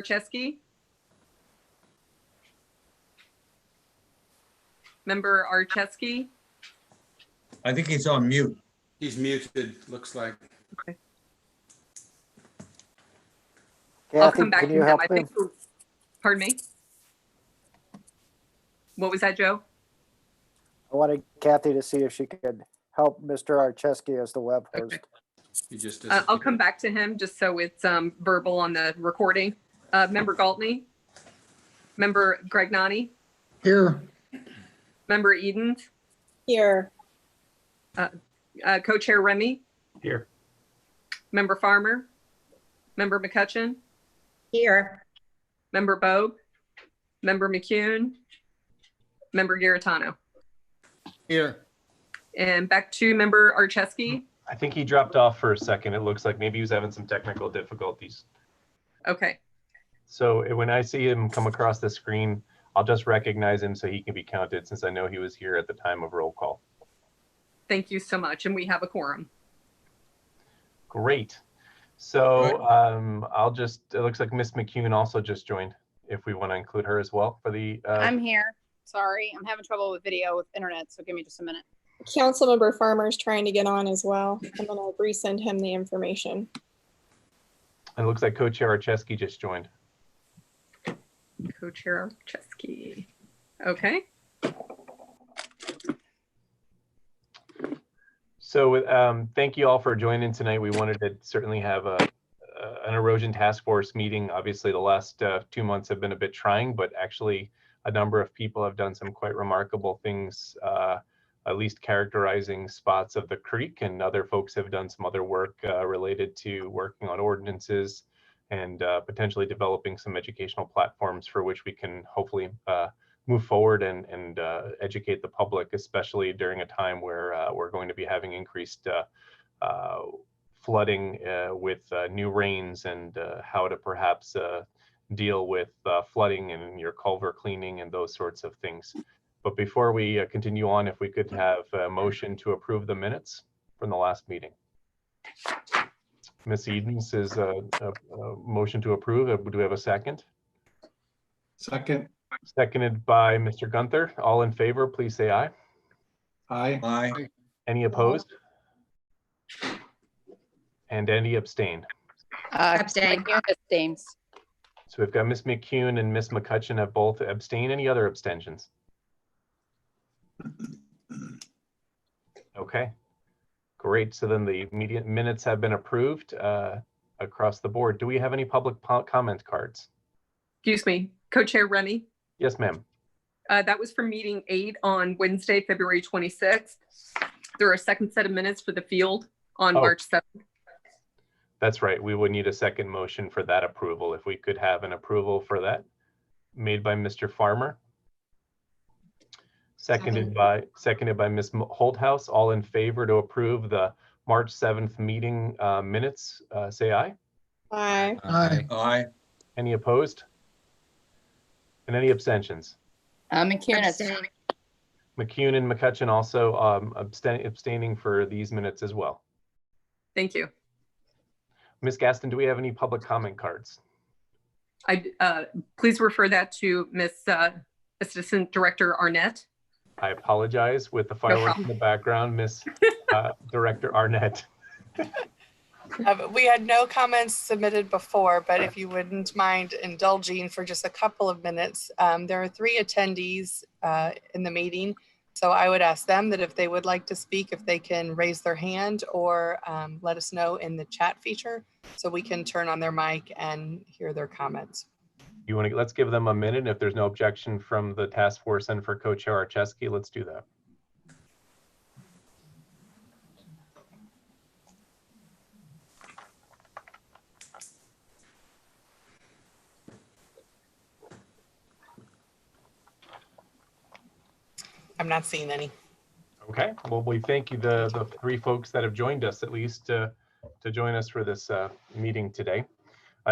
Archesky? Member Archesky? I think he's on mute. He's muted, looks like. Okay. Kathy, I'll come back can to you him. help I him? think. Pardon me? What was that, Joe? I wanted Kathy to see if she could help Mr. Archesky as the web host. Okay. He just I'll come back to him just so it's verbal on the recording. Member Galtney? Member Gregnani? Here. Member Edens? Here. Co-chair Remy? Here. Member Farmer? Member McCutcheon? Here. Member Bogue? Member McCune? Member Garitano? Here. And back to Member Archesky. I think he dropped off for a second. It looks like maybe he was having some technical difficulties. Okay. So when I see him come across the screen, I'll just recognize him so he can be counted, since I know he was here at the time of roll call. Thank you so much. And we have a quorum. Great. So it looks like Miss McCune also just joined, if we want to include her as well for the. I'm here. Sorry, I'm having trouble with video with internet, so give me just a minute. Councilmember Farmer's trying to get on as well. I'm going to resend him the information. It looks like Co-Chair Archesky just joined. Co-chair Archesky. Okay. So thank you all for joining tonight. We wanted to certainly have an erosion task force meeting. Obviously, the last 2 months have been a bit trying, but actually a number of people have done some quite remarkable things, at least characterizing spots of the creek, and other folks have done some other work related to working on ordinances and potentially developing some educational platforms for which we can hopefully move forward and educate the public, especially during a time where we're going to be having increased flooding with new rains, and how to perhaps deal with flooding and your culvert cleaning and those sorts of things. But before we continue on, if we could have a motion to approve the minutes from the last meeting. Ms. Edens is a motion to approve. Do we have a second? Second. Seconded by Mr. Gunther. All in favor, please say aye. Aye. Aye. Any opposed? And any abstained? Abstain. Abstains. So we've got Ms. McCune and Ms. McCutcheon have both abstained. Any other abstentions? Okay, great. So then the immediate minutes have been approved across the board. Do we have any public comment cards? Excuse me, Co-chair Remy. Yes, ma'am. That was for meeting 8 on Wednesday, February 26th. There are a second set of minutes for the field on March 7th. That's right. We would need a second motion for that approval. If we could have an approval for that made by Mr. Farmer. Seconded by Ms. Holthouse. All in favor to approve the March 7th meeting minutes, say aye. Aye. Aye. Aye. Any opposed? And any abstentions? McCune. McCune and McCutcheon also abstaining for these minutes as well. Thank you. Ms. Gaston, do we have any public comment cards? Please refer that to Ms. Assistant Director Arnett. I apologize with the fireworks in the background, Ms. Director Arnett. We had no comments submitted before, but if you wouldn't mind indulging for just a couple of minutes, there are 3 attendees in the meeting. So I would ask them that if they would like to speak, if they can raise their hand or let us know in the chat feature so we can turn on their mic and hear their comments. Let's give them a minute. If there's no objection from the task force and for Co-Chair Archesky, let's do that. I'm not seeing any. Okay, well, we thank you, the 3 folks that have joined us, at least to join us for this meeting today.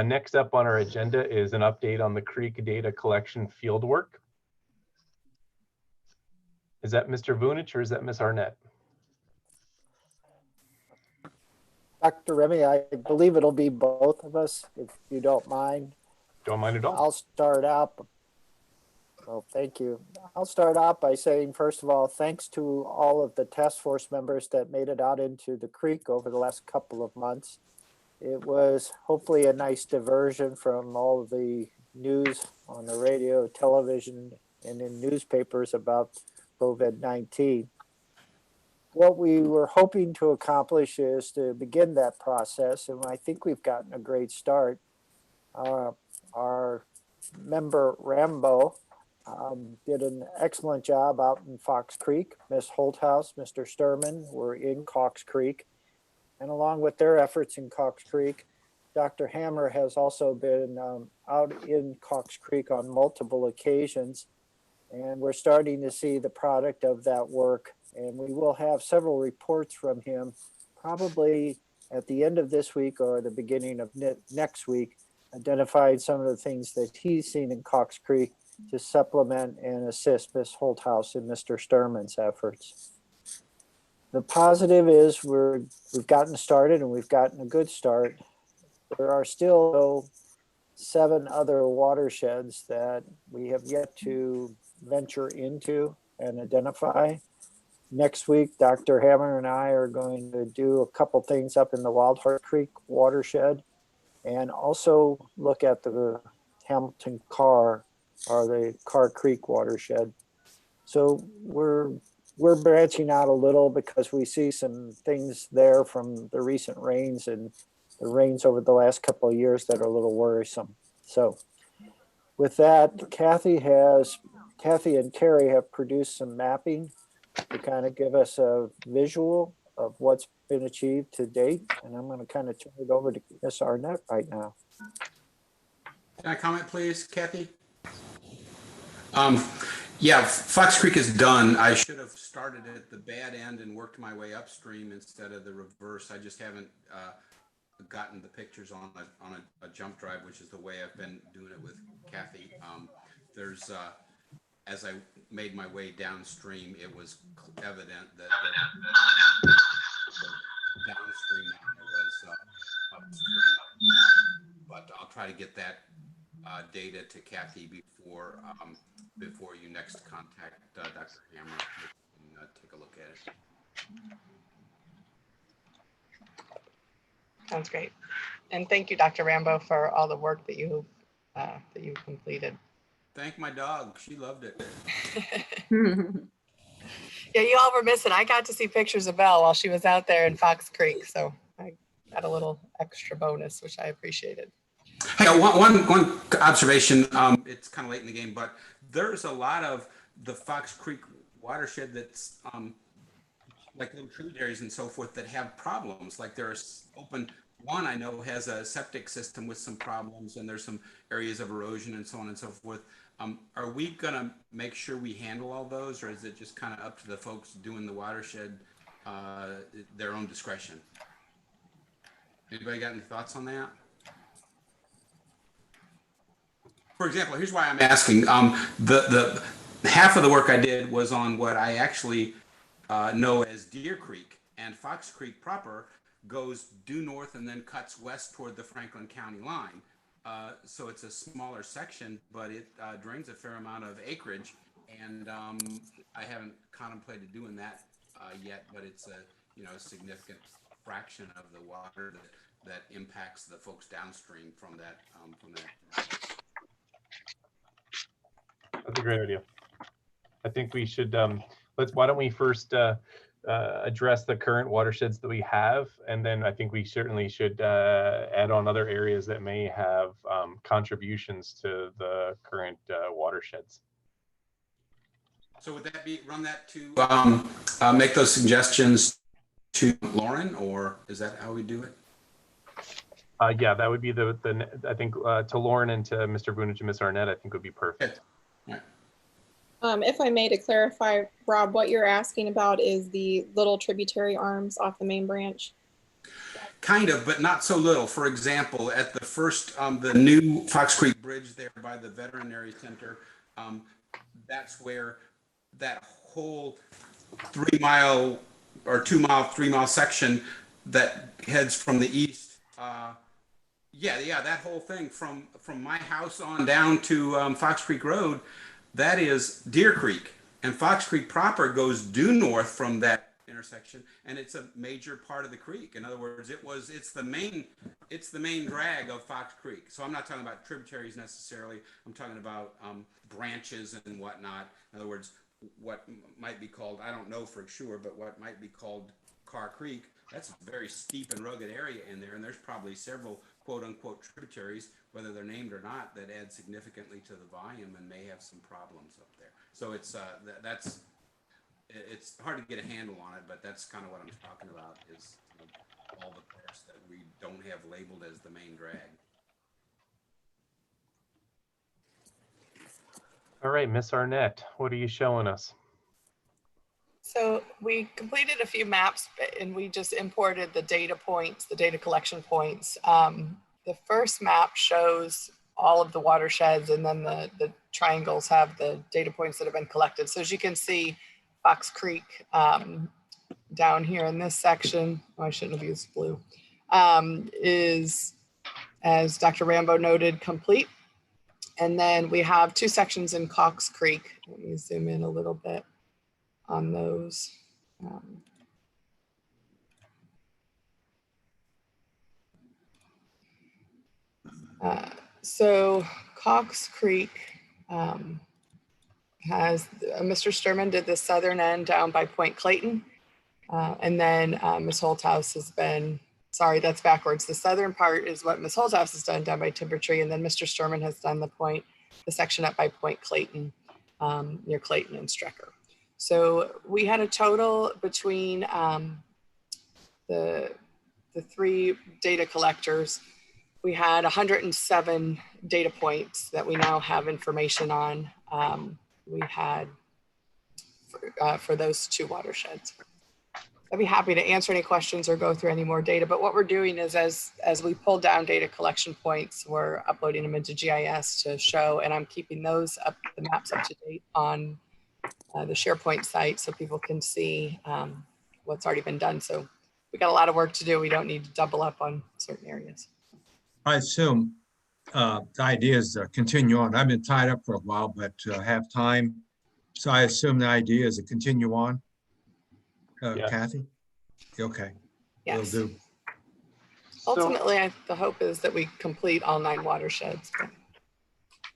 Next up on our agenda is an update on the creek data collection fieldwork. Is that Mr. Vunich or is that Ms. Arnett? Dr. Remy, I believe it'll be both of us, if you don't mind. Don't mind at all. I'll start out. Well, thank you. I'll start out by saying, first of all, thanks to all of the task force members that made it out into the creek over the last couple of months. It was hopefully a nice diversion from all of the news on the radio, television, and in newspapers about COVID-19. What we were hoping to accomplish is to begin that process, and I think we've gotten a great start. Our member Rambo did an excellent job out in Fox Creek. Ms. Holthouse, Mr. Sturman were in Cox Creek. And along with their efforts in Cox Creek, Dr. Hammer has also been out in Cox Creek on multiple occasions. And we're starting to see the product of that work. And we will have several reports from him probably at the end of this week or the beginning of next week, identifying some of the things that he's seen in Cox Creek to supplement and assist Ms. Holthouse and Mr. Sturman's efforts. The positive is we've gotten started and we've gotten a good start. There are still, though, 7 other watersheds that we have yet to venture into and identify. Next week, Dr. Hammer and I are going to do a couple things up in the Wild Heart Creek watershed and also look at the Hamilton Carr or the Carr Creek watershed. So we're branching out a little because we see some things there from the recent rains and the rains over the last couple of years that are a little worrisome. So with that, Kathy and Carrie have produced some mapping to kind of give us a visual of what's been achieved to date. And I'm going to kind of turn it over to Ms. Arnett right now. Can I comment, please, Kathy? Yeah, Fox Creek is done. I should have started at the bad end and worked my way upstream instead of the reverse. I just haven't gotten the pictures on a jump drive, which is the way I've been doing it with Kathy. There's as I made my way downstream, it was evident that the downstream was upstream. But I'll try to get that data to Kathy before you next contact Dr. Hammer and take a look at it. Sounds great. And thank you, Dr. Rambo, for all the work that you've completed. Thank my dog. She loved it. Yeah, you all were missing. I got to see pictures of Belle while she was out there in Fox Creek. So I got a little extra bonus, which I appreciated. Hey, one observation. It's kind of late in the game, but there's a lot of the Fox Creek watershed that's like little tributaries and so forth that have problems. Like there's one I know has a septic system with some problems, and there's some areas of erosion and so on and so forth. Are we gonna make sure we handle all those, or is it just kind of up to the folks doing the watershed, their own discretion? Anybody got any thoughts on that? For example, here's why I'm asking. The half of the work I did was on what I actually know as Deer Creek, and Fox Creek proper goes due north and then cuts west toward the Franklin County line. So it's a smaller section, but it drains a fair amount of acreage, and I haven't contemplated doing that yet, but it's a significant fraction of the water that impacts the folks downstream from that. That's a great idea. I think we should why don't we first address the current watersheds that we have, and then I think we certainly should add on other areas that may have contributions to the current watersheds. So would that run that to make those suggestions to Lauren, or is that how we do it? Yeah, that would be I think to Lauren and to Mr. Vunich and Ms. Arnett, I think would be perfect. Right. If I may, to clarify, Rob, what you're asking about is the little tributary arms off the main branch. Kind of, but not so little. For example, at the first, the new Fox Creek Bridge there by the Veterinary Center, that's where that whole 3 mile or 2 mile, 3 mile section that heads from the east, Yeah, that whole thing from my house on down to Fox Creek Road, that is Deer Creek, and Fox Creek proper goes due north from that intersection, and it's a major part of the creek. In other words, it's the main drag of Fox Creek. So I'm not talking about tributaries necessarily. I'm talking about branches and whatnot. In other words, what might be called, I don't know for sure, but what might be called Carr Creek. That's a very steep and rugged area in there, and there's probably several quote unquote tributaries, whether they're named or not, that add significantly to the volume and may have some problems up there. So it's hard to get a handle on it, but that's kind of what I'm talking about, is all the parts that we don't have labeled as the main drag. All right, Miss Arnett, what are you showing us? So we completed a few maps and we just imported the data points, the data collection points. The first map shows all of the watersheds, and then the triangles have the data points that have been collected. So as you can see, Fox Creek down here in this section, oh, I shouldn't have used blue, is, as Dr. Rambo noted, complete. And then we have two sections in Cox Creek. Let me zoom in a little bit on those. So Cox Creek has, Mr. Sturman did the southern end down by Point Clayton. And then Ms. Holthouse has been, sorry, that's backwards. The southern part is what Ms. Holthouse has done down by Timber Tree. And then Mr. Sturman has done the section up by Point Clayton, near Clayton and Strecker. So we had a total between the three data collectors. We had 107 data points that we now have information on. We had for those two watersheds. I'd be happy to answer any questions or go through any more data, but what we're doing is as we pull down data collection points, we're uploading them into GIS to show, and I'm keeping those up, the maps up to date on the SharePoint site so people can see what's already been done. So we got a lot of work to do. We don't need to double up on certain areas. I assume the idea is to continue on. I've been tied up for a while, but have time. So I assume the idea is to continue on. Yes. Kathy? Okay. Yes. Will do. Ultimately, the hope is that we complete all 9 watersheds.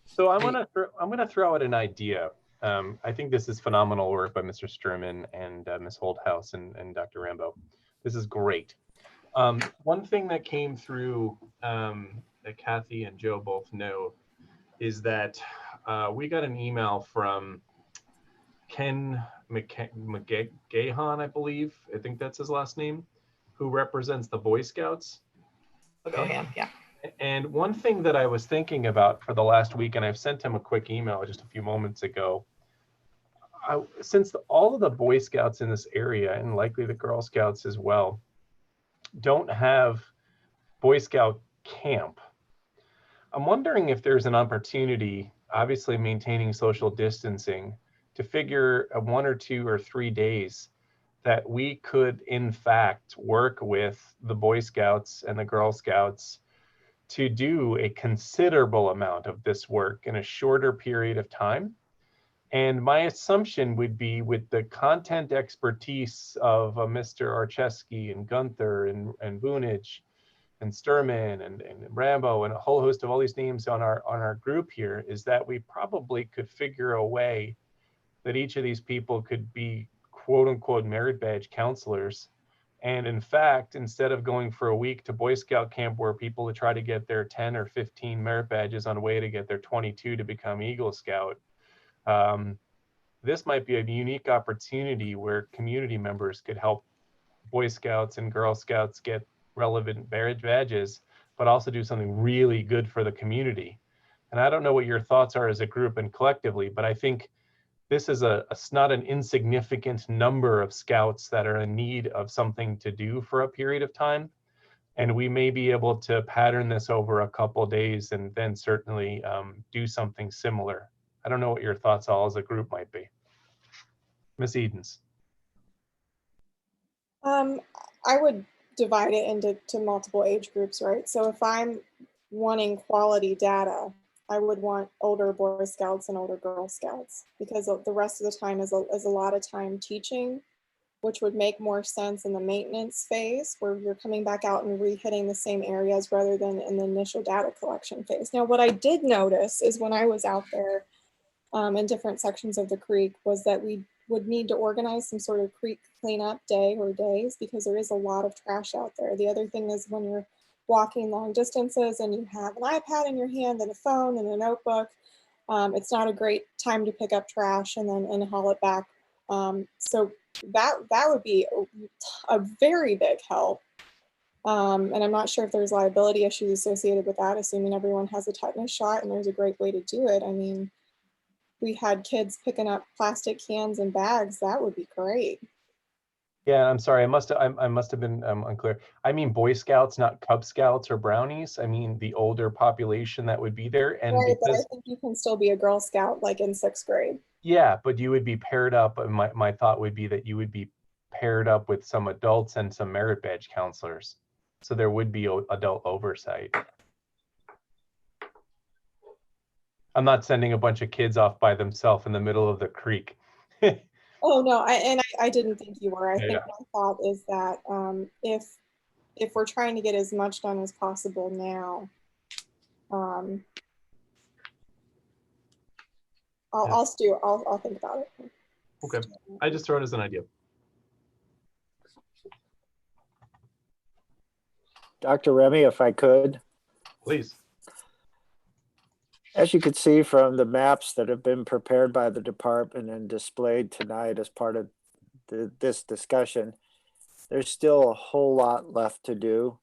So I'm gonna throw out an idea. I think this is phenomenal work by Mr. Sturman and Ms. Holthouse and Dr. Rambo. This is great. One thing that came through that Kathy and Joe both know is that we got an email from Ken McGahan, I believe. I think that's his last name, who represents the Boy Scouts. Yeah. And one thing that I was thinking about for the last week, and I've sent him a quick email just a few moments ago, since all of the Boy Scouts in this area, and likely the Girl Scouts as well, don't have Boy Scout camp, I'm wondering if there's an opportunity, obviously maintaining social distancing, to figure 1 or 2 or 3 days that we could in fact work with the Boy Scouts and the Girl Scouts to do a considerable amount of this work in a shorter period of time. And my assumption would be, with the content expertise of Mr. Archeski and Gunther and Bunich and Sturman and Rambo and a whole host of all these names on our group here, is that we probably could figure a way that each of these people could be quote unquote merit badge counselors. And in fact, instead of going for a week to Boy Scout camp where people try to get their 10 or 15 merit badges on the way to get their 22 to become Eagle Scout, this might be a unique opportunity where community members could help Boy Scouts and Girl Scouts get relevant merit badges, but also do something really good for the community. And I don't know what your thoughts are as a group and collectively, but I think this is not an insignificant number of scouts that are in need of something to do for a period of time. And we may be able to pattern this over a couple of days and then certainly do something similar. I don't know what your thoughts all as a group might be. Ms. Edens. I would divide it into multiple age groups, right? So if I'm wanting quality data, I would want older Boy Scouts and older Girl Scouts, because the rest of the time is a lot of time teaching, which would make more sense in the maintenance phase where you're coming back out and re-hitting the same areas rather than in the initial data collection phase. Now, what I did notice is when I was out there in different sections of the creek was that we would need to organize some sort of creek cleanup day or days, because there is a lot of trash out there. The other thing is when you're walking long distances and you have an iPad in your hand and a phone and a notebook, it's not a great time to pick up trash and then haul it back. So that would be a very big help. And I'm not sure if there's liability issues associated with that, assuming everyone has a tetanus shot and there's a great way to do it. I mean, we had kids picking up plastic cans and bags. That would be great. Yeah, I'm sorry. I must have been unclear. I mean Boy Scouts, not Cub Scouts or Brownies. I mean the older population that would be there. And Right, but I because, think you can still be a Girl Scout like in 6th grade. yeah, but you would be paired up. My thought would be that you would be paired up with some adults and some merit badge counselors. So there would be adult oversight. I'm not sending a bunch of kids off by themselves in the middle of the creek. Oh no, I didn't think you were. I Yeah. think my thought is that if we're trying to get as much done as possible now, I'll think about it. Okay, I just throw it as an idea. Dr. Remy, if I could. Please. As you can see from the maps that have been prepared by the department and displayed tonight as part of this discussion, there's still a whole lot left to do.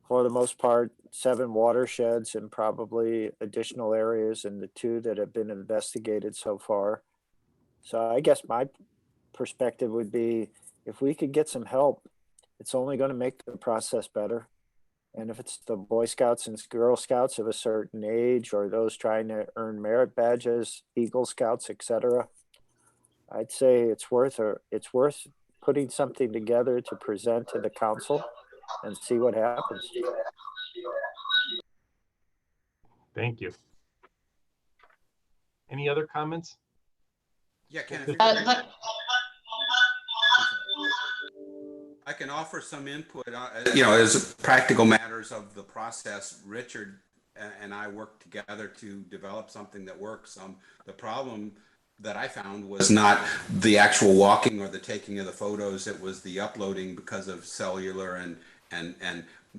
For the most part, 7 watersheds and probably additional areas in the 2 that have been investigated so far. So I guess my perspective would be, if we could get some help, it's only going to make the process better. And if it's the Boy Scouts and Girl Scouts of a certain age, or those trying to earn merit badges, Eagle Scouts, etc., I'd say it's worth putting something together to present to the council and see what happens. Thank you. Any other comments? Yeah, Ken, I can offer some input, as practical matters of the process. Richard and I worked together to develop something that works. The problem that I found was not the actual walking or the taking of the photos. It was the uploading because of cellular and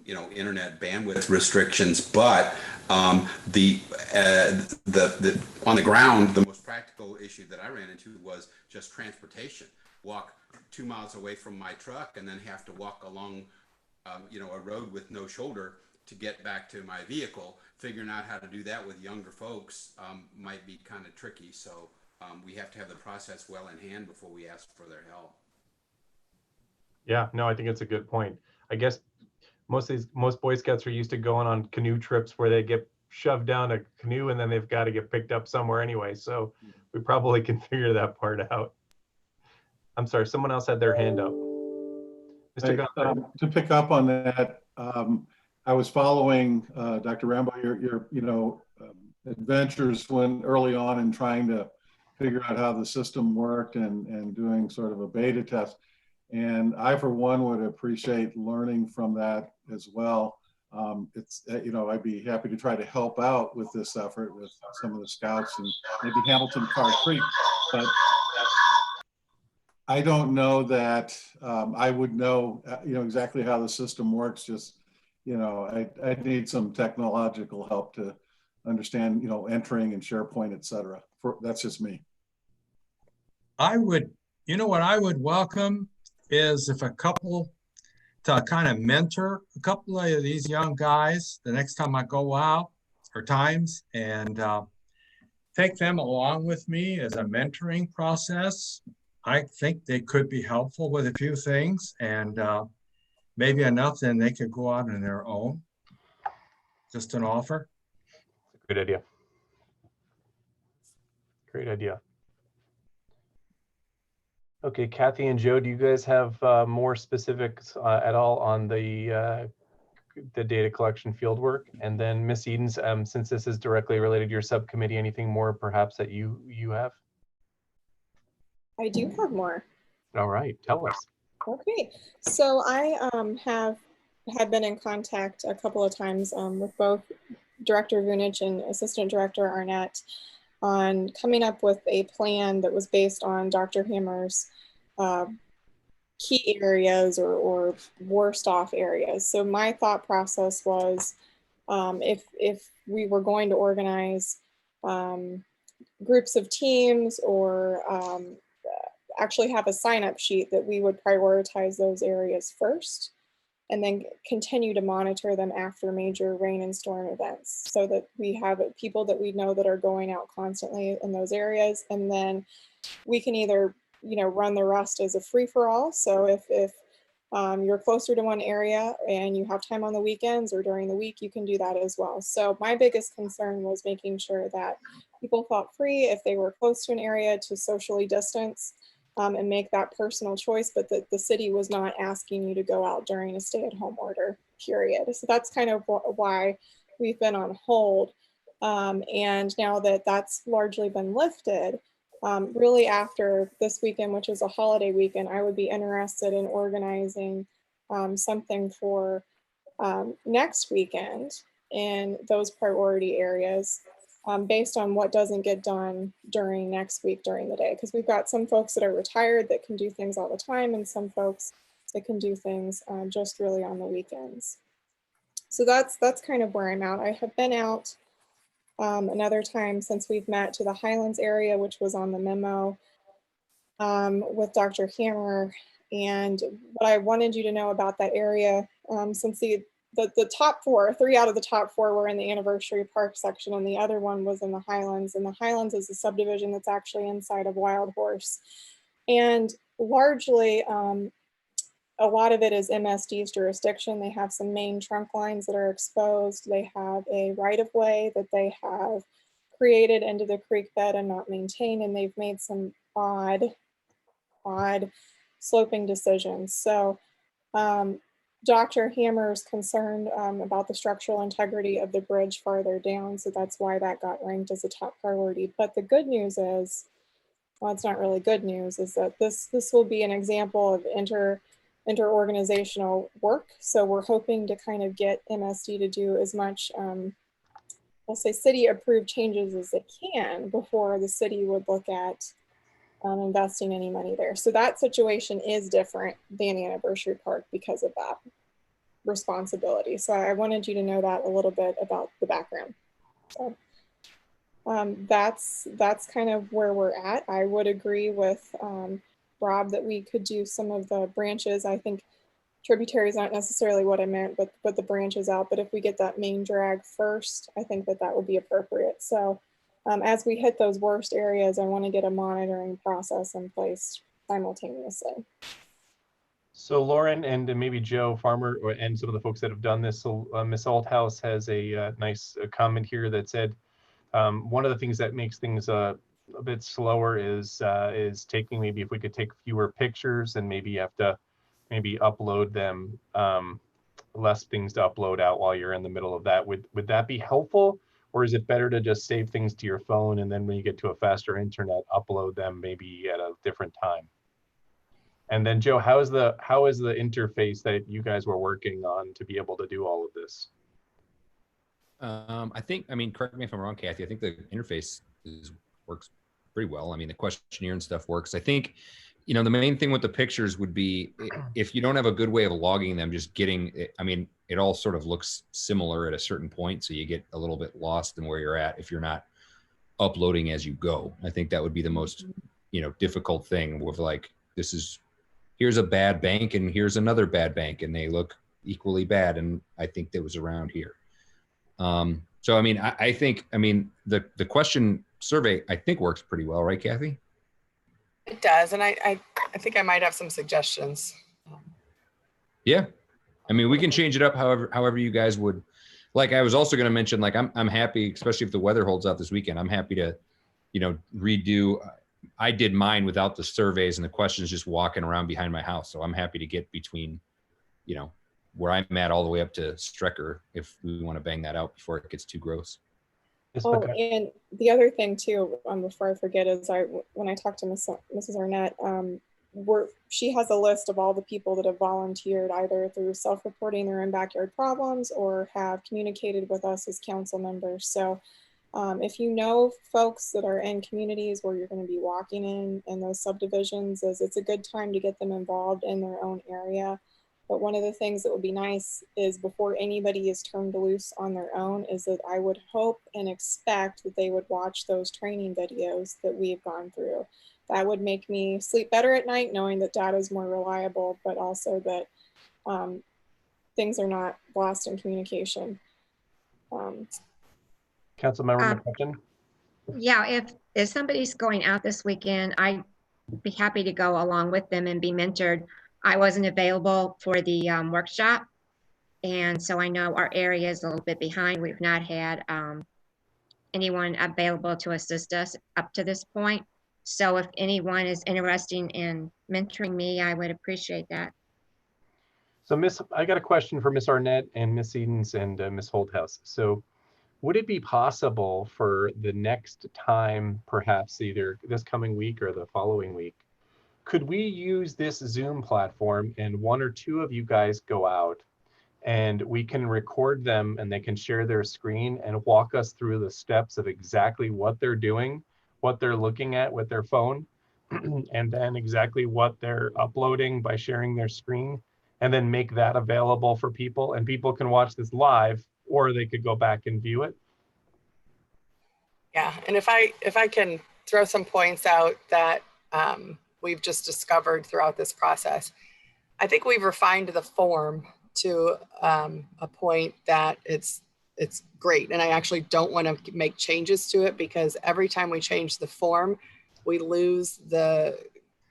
internet bandwidth restrictions. But the on the ground, the most practical issue that I ran into was just transportation. Walk 2 miles away from my truck and then have to walk along, a road with no shoulder to get back to my vehicle. Figuring out how to do that with younger folks might be kind of tricky. So we have to have the process well in hand before we ask for their help. Yeah, no, I think it's a good point. I guess most Boy Scouts are used to going on canoe trips where they get shoved down a canoe and then they've got to get picked up somewhere anyway. So we probably can figure that part out. I'm sorry, someone else had their hand up. Mr. To pick up on that, I was following Dr. Rambo, your adventures early on in trying to figure out how the system worked and doing sort of a beta test. And I, for one, would appreciate learning from that as well. I'd be happy to try to help out with this effort with some of the scouts and maybe Hamilton Car Creek, but I don't know that I would know, exactly how the system works. Just, I need some technological help to understand, entering and SharePoint, et cetera. That's just me. I would, what I would welcome is if a couple to kind of mentor a couple of these young guys the next time I go out or times, and take them along with me as a mentoring process. I think they could be helpful with a few things, and maybe enough then they could go out on their own. Just an offer. Good idea. Great idea. Okay, Kathy and Joe, do you guys have more specifics at all on the the data collection field work. And then Ms. Edens, since this is directly related to your subcommittee, anything more perhaps that you have? I do have more. All right, tell us. Okay, so I had been in contact a couple of times with both Director Vunich and Assistant Director Arnett on coming up with a plan that was based on Dr. Hammer's key areas or worst off areas. So my thought process was if we were going to organize groups of teams or actually have a sign-up sheet, that we would prioritize those areas first and then continue to monitor them after major rain and storm events, so that we have people that we know that are going out constantly in those areas. And then we can either, run the rest as a free-for-all. So if you're closer to one area and you have time on the weekends or during the week, you can do that as well. So my biggest concern was making sure that people felt free if they were close to an area to socially distance and make that personal choice, but that the city was not asking you to go out during a stay-at-home order, period. So that's kind of why we've been on hold. And now that that's largely been lifted, really after this weekend, which is a holiday weekend, I would be interested in organizing something for next weekend in those priority areas based on what doesn't get done during next week during the day. Because we've got some folks that are retired that can do things all the time and some folks that can do things just really on the weekends. So that's kind of where I'm at. I have been out another time since we've met to the Highlands area, which was on the memo with Dr. Hammer. And what I wanted you to know about that area, since the top four, 3 out of the top 4 were in the Anniversary Park section, and the other one was in the Highlands. And the Highlands is a subdivision that's actually inside of Wild Horse. And largely, a lot of it is MSD's jurisdiction. They have some main trunk lines that are exposed. They have a right-of-way that they have created into the creek bed and not maintained, and they've made some odd sloping decisions. So Dr. Hammer is concerned about the structural integrity of the bridge farther down, so that's why that got ranked as a top priority. But the good news is, well, it's not really good news, is that this will be an example of interorganizational work. So we're hoping to kind of get MSD to do as much, I'll say city approved changes as they can before the city would look at investing any money there. So that situation is different than the Anniversary Park because of that responsibility. So I wanted you to know that a little bit about the background. So that's kind of where we're at. I would agree with Rob that we could do some of the branches. I think tributary is not necessarily what I meant, but the branches out. But if we get that main drag first, I think that would be appropriate. So as we hit those worst areas, I want to get a monitoring process in place simultaneously. So Lauren and maybe Joe Farmer and some of the folks that have done this. So Ms. Althouse has a nice comment here that said, one of the things that makes things a bit slower is taking, maybe if we could take fewer pictures and maybe have to upload them, less things to upload out while you're in the middle of that. Would that be helpful? Or is it better to just save things to your phone and then when you get to a faster internet, upload them maybe at a different time? And then Joe, how is the interface that you guys were working on to be able to do all of this? I mean, correct me if I'm wrong, Kathy, I think the interface works pretty well. I mean, the questionnaire and stuff works. I think, the main thing with the pictures would be if you don't have a good way of logging them, just getting it, I mean, it all sort of looks similar at a certain point. So you get a little bit lost in where you're at if you're not uploading as you go. I think that would be the most, difficult thing with like, here's a bad bank and here's another bad bank and they look equally bad. And I think that was around here. So, I mean, I think the question survey, I think works pretty well, right, Kathy? It does. And I think I might have some suggestions. Yeah. I mean, we can change it up however you guys would like. I was also going to mention, like, I'm happy, especially if the weather holds out this weekend, I'm happy to, redo. I did mine without the surveys and the questions just walking around behind my house. So I'm happy to get between, where I'm at all the way up to Strecker if we want to bang that out before it gets too gross. Oh, and the other thing too, before I forget, is when I talked to Mrs. Arnett, she has a list of all the people that have volunteered either through self-reporting their own backyard problems or have communicated with us as council members. So if you know folks that are in communities where you're going to be walking in those subdivisions, it's a good time to get them involved in their own area. But one of the things that would be nice is before anybody is turned loose on their own is that I would hope and expect that they would watch those training videos that we've gone through. That would make me sleep better at night, knowing that data is more reliable, but also that things are not lost in communication. Councilmember McCutcheon? Yeah, if somebody's going out this weekend, I'd be happy to go along with them and be mentored. I wasn't available for the workshop, and so I know our area is a little bit behind. We've not had anyone available to assist us up to this point. So if anyone is interested in mentoring me, I would appreciate that. So I got a question for Miss Arnett and Miss Edens and Miss Holthouse. So would it be possible for the next time, perhaps either this coming week or the following week, could we use this Zoom platform and one or two of you guys go out and we can record them and they can share their screen and walk us through the steps of exactly what they're doing, what they're looking at with their phone, and then exactly what they're uploading by sharing their screen, and then make that available for people, and people can watch this live or they could go back and view it? Yeah, and if I can throw some points out that we've just discovered throughout this process. I think we've refined the form to a point that it's great. And I actually don't want to make changes to it because every time we change the form, we lose the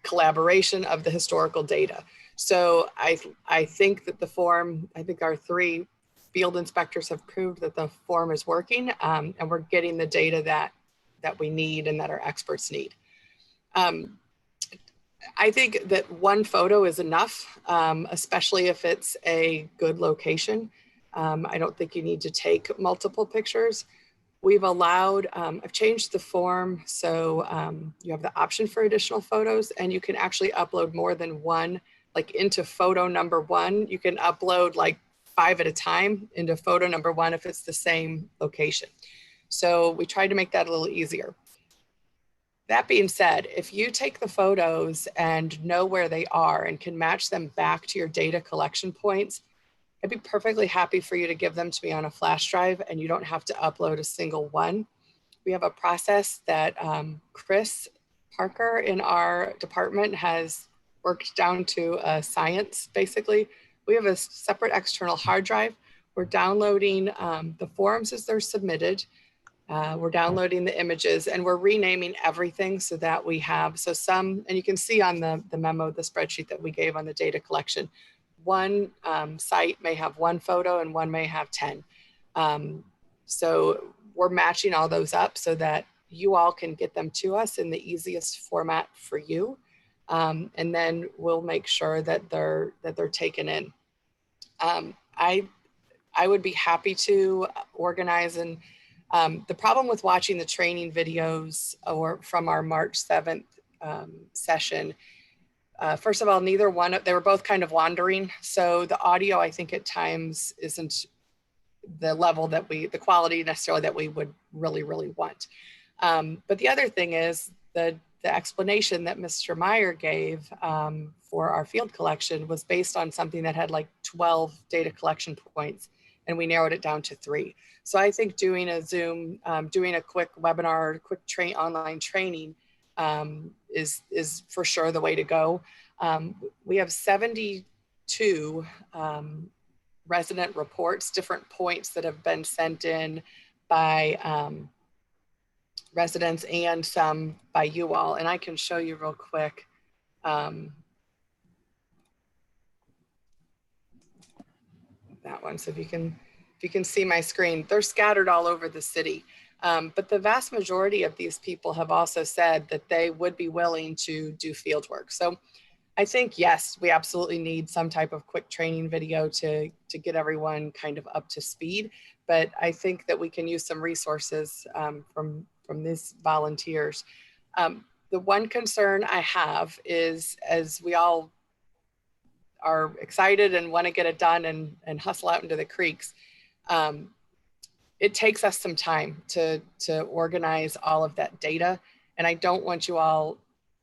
collaboration of the historical data. So I think that the form, I think our 3 field inspectors have proved that the form is working, and we're getting the data that we need and that our experts need. I think that one photo is enough, especially if it's a good location. I don't think you need to take multiple pictures. We've allowed, I've changed the form so you have the option for additional photos, and you can actually upload more than one, like into photo number 1. You can upload like 5 at a time into photo number 1 if it's the same location. So we tried to make that a little easier. That being said, if you take the photos and know where they are and can match them back to your data collection points, I'd be perfectly happy for you to give them to me on a flash drive and you don't have to upload a single one. We have a process that Chris Parker in our department has worked down to a science, basically. We have a separate external hard drive. We're downloading the forms as they're submitted. We're downloading the images and we're renaming everything so that we have, so some, and you can see on the memo, the spreadsheet that we gave on the data collection, one site may have 1 photo and one may have 10. So we're matching all those up so that you all can get them to us in the easiest format for you. And then we'll make sure that they're taken in. I would be happy to organize, and the problem with watching the training videos or from our March 7th session, first of all, neither one, they were both kind of wandering. So the audio, I think at times isn't the level that the quality necessarily that we would really, really want. But the other thing is the explanation that Mr. Meyer gave for our field collection was based on something that had like 12 data collection points, and we narrowed it down to 3. So I think doing a Zoom, doing a quick webinar, quick online training is for sure the way to go. We have 72 resident reports, different points that have been sent in by residents and some by you all. And I can show you real quick. That one, so if you can see my screen, they're scattered all over the city. But the vast majority of these people have also said that they would be willing to do field work. So I think, yes, we absolutely need some type of quick training video to get everyone kind of up to speed. But I think that we can use some resources from these volunteers. The one concern I have is, as we all are excited and want to get it done and hustle out into the creeks, it takes us some time to organize all of that data. And I don't want you all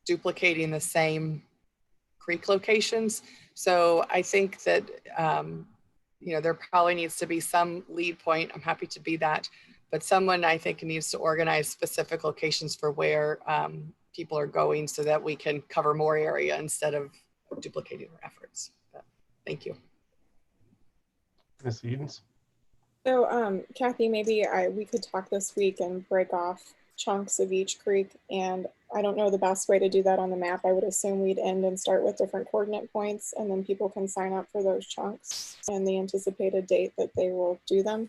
duplicating the same creek locations. So I think that, you know, there probably needs to be some lead point. I'm happy to be that, but someone I think needs to organize specific locations for where people are going so that we can cover more area instead of duplicating our efforts. But thank you. Ms. Edens? So Kathy, maybe we could talk this week and break off chunks of each creek. And I don't know the best way to do that on the map. I would assume we'd end and start with different coordinate points, and then people can sign up for those chunks and the anticipated date that they will do them.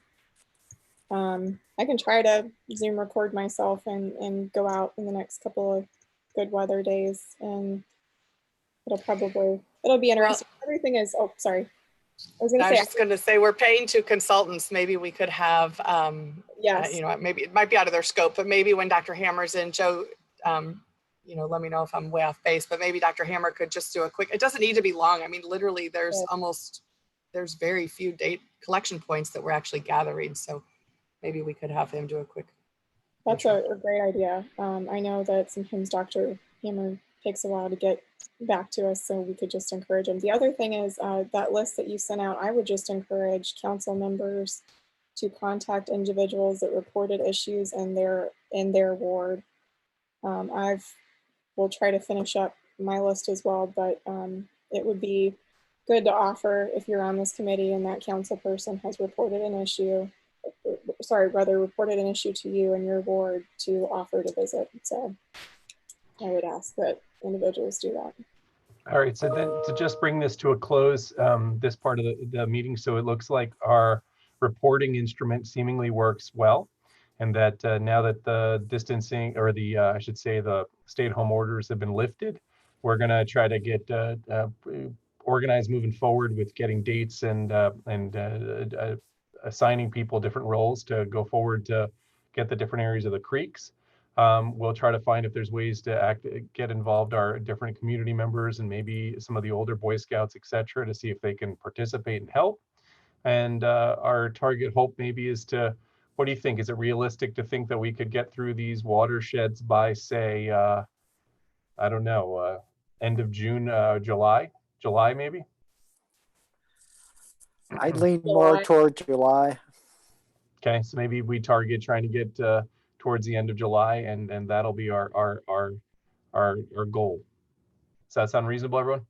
I can try to Zoom record myself and go out in the next couple of good weather days, and it'll be interesting. Everything is, oh, sorry. I was going to say we're paying two consultants. Maybe we could have, yes, you know, maybe it might be out of their scope, but maybe when Dr. Hammer's in, Joe, you know, let me know if I'm way off base, but maybe Dr. Hammer could just do a quick, it doesn't need to be long. I mean, literally there's there's very few date collection points that we're actually gathering. So maybe we could have him do a quick. That's a great idea. I know that sometimes Dr. Hammer takes a while to get back to us, so we could just encourage him. The other thing is that list that you sent out, I would just encourage council members to contact individuals that reported issues in their ward. We'll try to finish up my list as well, but it would be good to offer if you're on this committee and that council person has reported an issue, reported an issue to you and your ward, to offer to visit. So I would ask that individuals do that. All right, so then to just bring this to a close, this part of the meeting, so it looks like our reporting instrument seemingly works well, and that now that the distancing, or the, I should say, the stay-at-home orders have been lifted, we're gonna try to get organized moving forward with getting dates and assigning people different roles to go forward to get the different areas of the creeks. We'll try to find if there's ways to get involved our different community members and maybe some of the older Boy Scouts, et cetera, to see if they can participate and help. And our target hope maybe is to, what do you think? Is it realistic to think that we could get through these watersheds by, say, I don't know, end of June, July maybe? I'd lean more toward July. Okay, so maybe we target trying to get towards the end of July, and that'll be our goal. Does that sound reasonable, everyone?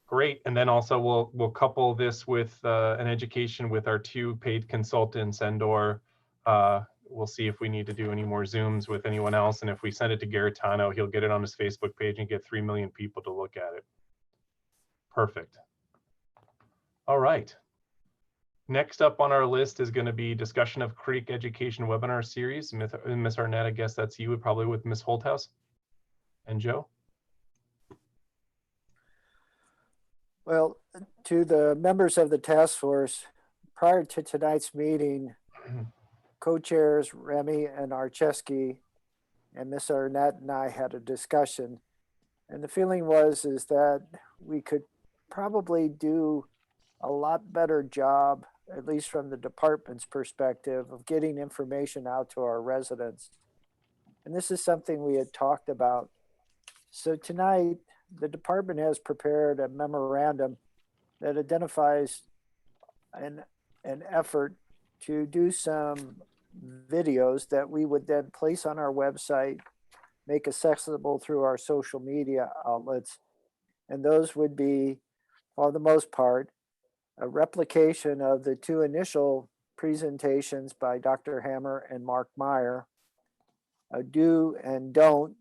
Great, and then also we'll couple this with an education with our 2 paid consultants, and/or we'll see if we need to do any more Zooms with anyone else. And if we send it to Garetano, he'll get it on his Facebook page and get 3 million people to look at it. Perfect. All right. Next up on our list is going to be discussion of Creek Education webinar series. Ms. Arnett, I guess that's you, probably with Ms. Holthouse and Joe. Well, to the members of the task force, prior to tonight's meeting, co-chairs Remy and Archesky and Ms. Arnett and I had a discussion. And the feeling is that we could probably do a lot better job, at least from the department's perspective, of getting information out to our residents. And this is something we had talked about. So tonight, the department has prepared a memorandum that identifies an effort to do some videos that we would then place on our website, make accessible through our social media outlets. And those would be, for the most part, a replication of the 2 initial presentations by Dr. Hammer and Mark Meyer, a do and don't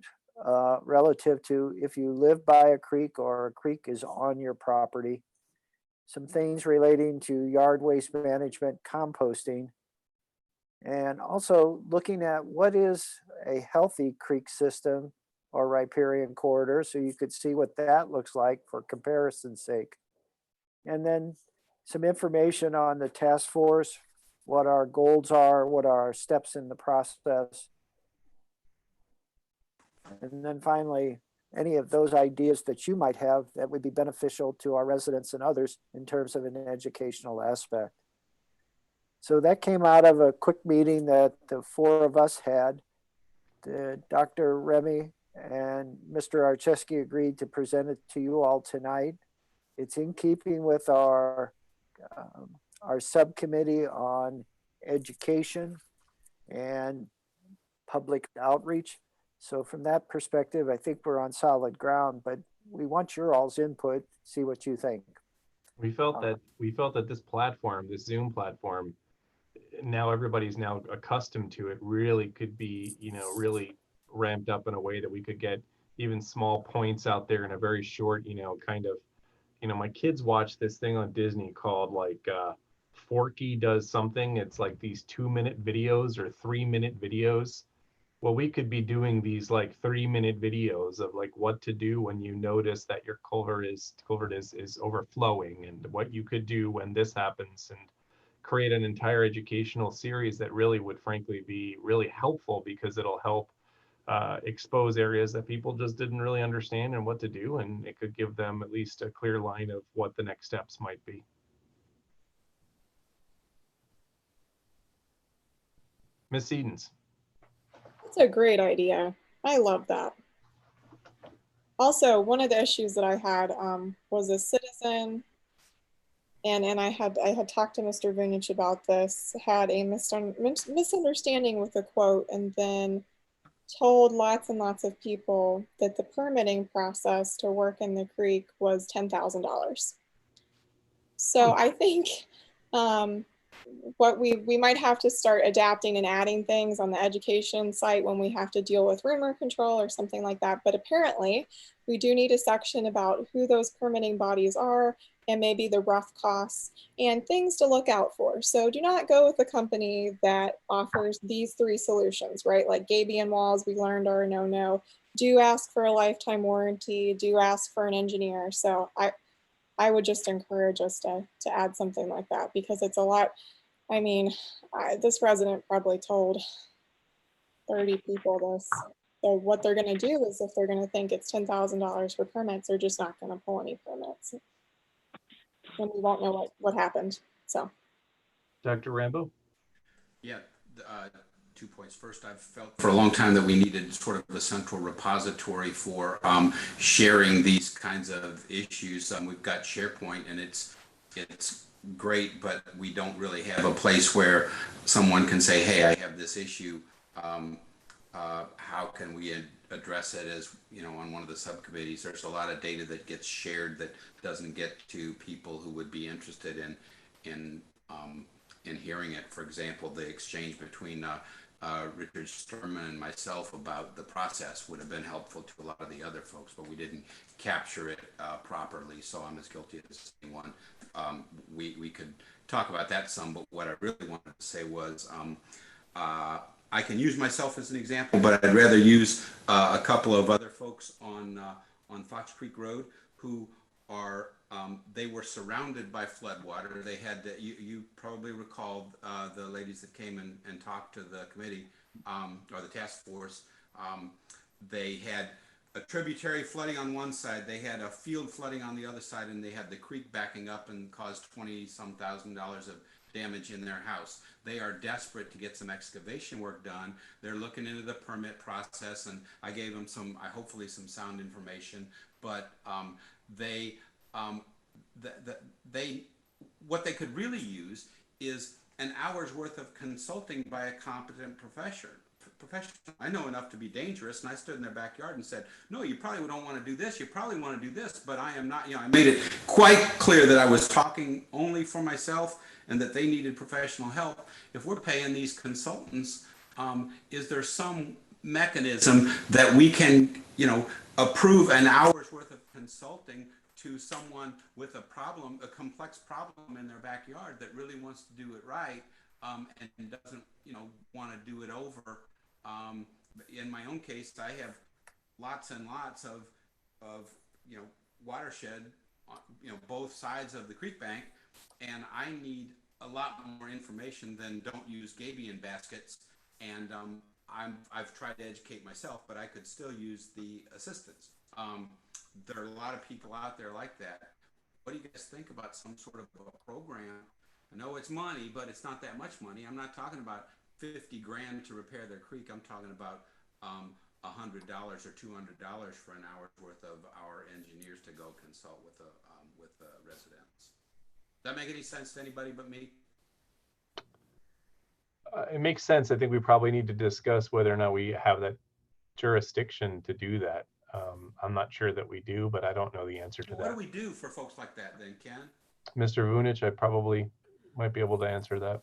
relative to if you live by a creek or a creek is on your property, some things relating to yard waste management, composting, And also looking at what is a healthy creek system or riparian corridor, so you could see what that looks like for comparison's sake. And then some information on the task force, what our goals are, what are our steps in the process. And then finally, any of those ideas that you might have that would be beneficial to our residents and others in terms of an educational aspect. So that came out of a quick meeting that the four of us had. Dr. Remy and Mr. Archeski agreed to present it to you all tonight. It's in keeping with our subcommittee on education and public outreach. So from that perspective, I think we're on solid ground, but we want your all's input, see what you think. We felt that this platform, this Zoom platform, now everybody's now accustomed to it, really could be, really ramped up in a way that we could get even small points out there in a very short, my kids watch this thing on Disney called like Forky Does Something. It's like these 2-minute videos or 3-minute videos. Well, we could be doing these like 3-minute videos of like what to do when you notice that your culvert is overflowing, and what you could do when this happens, and create an entire educational series that really would frankly be really helpful, because it'll help expose areas that people just didn't really understand and what to do, and it could give them at least a clear line of what the next steps might be. Ms. Edens. That's a great idea. I love that. Also, one of the issues that I had was a citizen, and I had talked to Mr. Vunich about this, had a misunderstanding with a quote, and then told lots and lots of people that the permitting process to work in the creek was $10,000. So I think what we might have to start adapting and adding things on the education site when we have to deal with rumor control or something like that. But apparently we do need a section about who those permitting bodies are, and maybe the rough costs and things to look out for. So do not go with a company that offers these 3 solutions, right? Like Gabion walls, we learned are a no-no. Do ask for a lifetime warranty, do ask for an engineer. So I would just encourage us to add something like that, because it's a lot. I mean, this resident probably told 30 people this. So what they're gonna do is, if they're gonna think it's $10,000 for permits, they're just not gonna pull any permits. And we won't know what happened, so. Dr. Rambo? Yeah, 2 points. First, I've felt for a long time that we needed sort of a central repository for sharing these kinds of issues. We've got SharePoint, and it's great, but we don't really have a place where someone can say, hey, I have this issue. How can we address it as, on one of the subcommittees? There's a lot of data that gets shared that doesn't get to people who would be interested in hearing it. For example, the exchange between Richard Sturman and myself about the process would have been helpful to a lot of the other folks, but we didn't capture it properly, so I'm as guilty as anyone. We could talk about that some, but what I really wanted to say was I can use myself as an example, but I'd rather use a couple of other folks on Fox Creek Road who are they were surrounded by floodwater. They had you probably recall the ladies that came and talked to the committee or the task force. They had a tributary flooding on one side, they had a field flooding on the other side, and they had the creek backing up and caused $20-some thousand of damage in their house. They are desperate to get some excavation work done. They're looking into the permit process, and I gave them hopefully some sound information, but what they could really use is an hour's worth of consulting by a competent professional. I know enough to be dangerous, and I stood in their backyard and said, no, you probably don't want to do this, you probably want to do this, but I am not. I made it quite clear that I was talking only for myself and that they needed professional help. If we're paying these consultants, is there some mechanism that we can approve an hour's worth of consulting to someone with a problem, a complex problem in their backyard that really wants to do it right, and doesn't, want to do it over. In my own case, I have lots and lots of watershed, both sides of the creek bank, and I need a lot more information than don't use gabion baskets. And I've tried to educate myself, but I could still use the assistance. There are a lot of people out there like that. What do you guys think about some sort of a program? I know it's money, but it's not that much money. I'm not talking about 50 grand to repair their creek. I'm talking about $100 or $200 for an hour's worth of our engineers to go consult with the residents. Does that make any sense to anybody but me? It makes sense. I think we probably need to discuss whether or not we have that jurisdiction to do that. I'm not sure that we do, but I don't know the answer to Well, that. what do we do for folks like that then, Ken? Mr. Vunich, I probably might be able to answer that.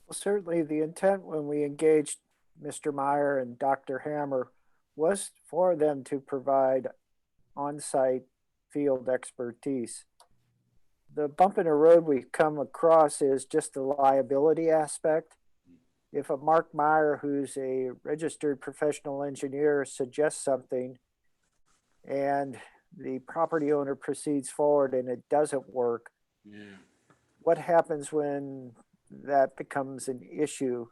Well, certainly the intent when we engaged Mr. Meyer and Dr. Hammer was for them to provide on-site field expertise. The bump in the road we come across is just the liability aspect. If a Mark Meyer, who's a registered professional engineer, suggests something and the property owner proceeds forward and it doesn't work, what happens when that becomes an issue?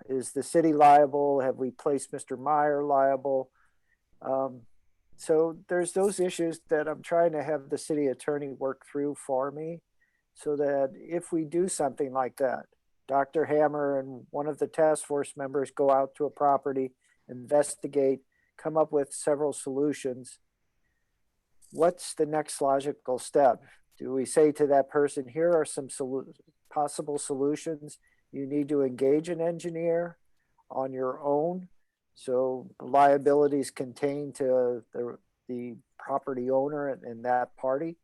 Is the city liable? Have we placed Mr. Meyer liable? So there's those issues that I'm trying to have the city attorney work through for me so that if we do something like that, Dr. Hammer and one of the task force members go out to a property, investigate, come up with several solutions. What's the next logical step? Do we say to that person, here are some possible solutions? You need to engage an engineer on your own. So liabilities contained to the property owner and that party.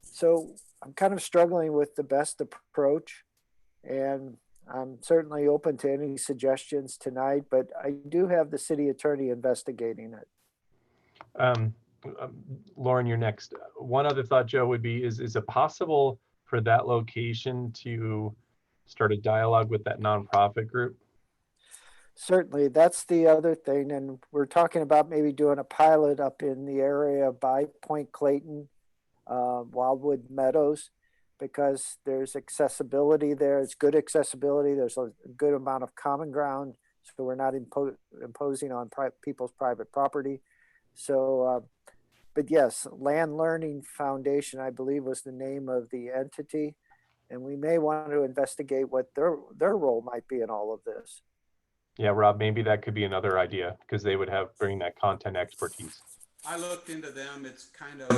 So I'm kind of struggling with the best approach, and I'm certainly open to any suggestions tonight, but I do have the city attorney investigating it. Lauren, you're next. One other thought, Joe, would be, is it possible for that location to start a dialogue with that nonprofit group? Certainly, that's the other thing. And we're talking about maybe doing a pilot up in the area by Point Clayton, Wildwood Meadows, because there's accessibility there. It's good accessibility. There's a good amount of common ground. So we're not imposing on people's private property. So, but yes, Land Learning Foundation, I believe, was the name of the entity. And we may want to investigate what their role might be in all of this. Yeah, Rob, maybe that could be another idea because they would bring that content expertise. I looked into them. It's kind of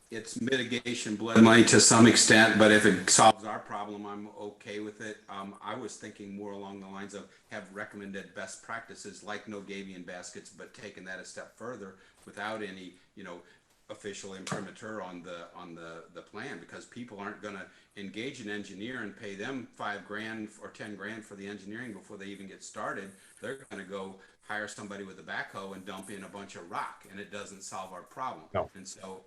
it's mitigation blood money to some extent, but if it solves our problem, I'm okay with it. I was thinking more along the lines of have recommended best practices like no gabion baskets, but taking that a step further without any, official imprimatur on the plan, because people aren't going to engage an engineer and pay them $5 grand or 10 grand for the engineering before they even get started. They're going to go hire somebody with a backhoe and dump in a bunch of rock, and it doesn't solve our problem. No. And so,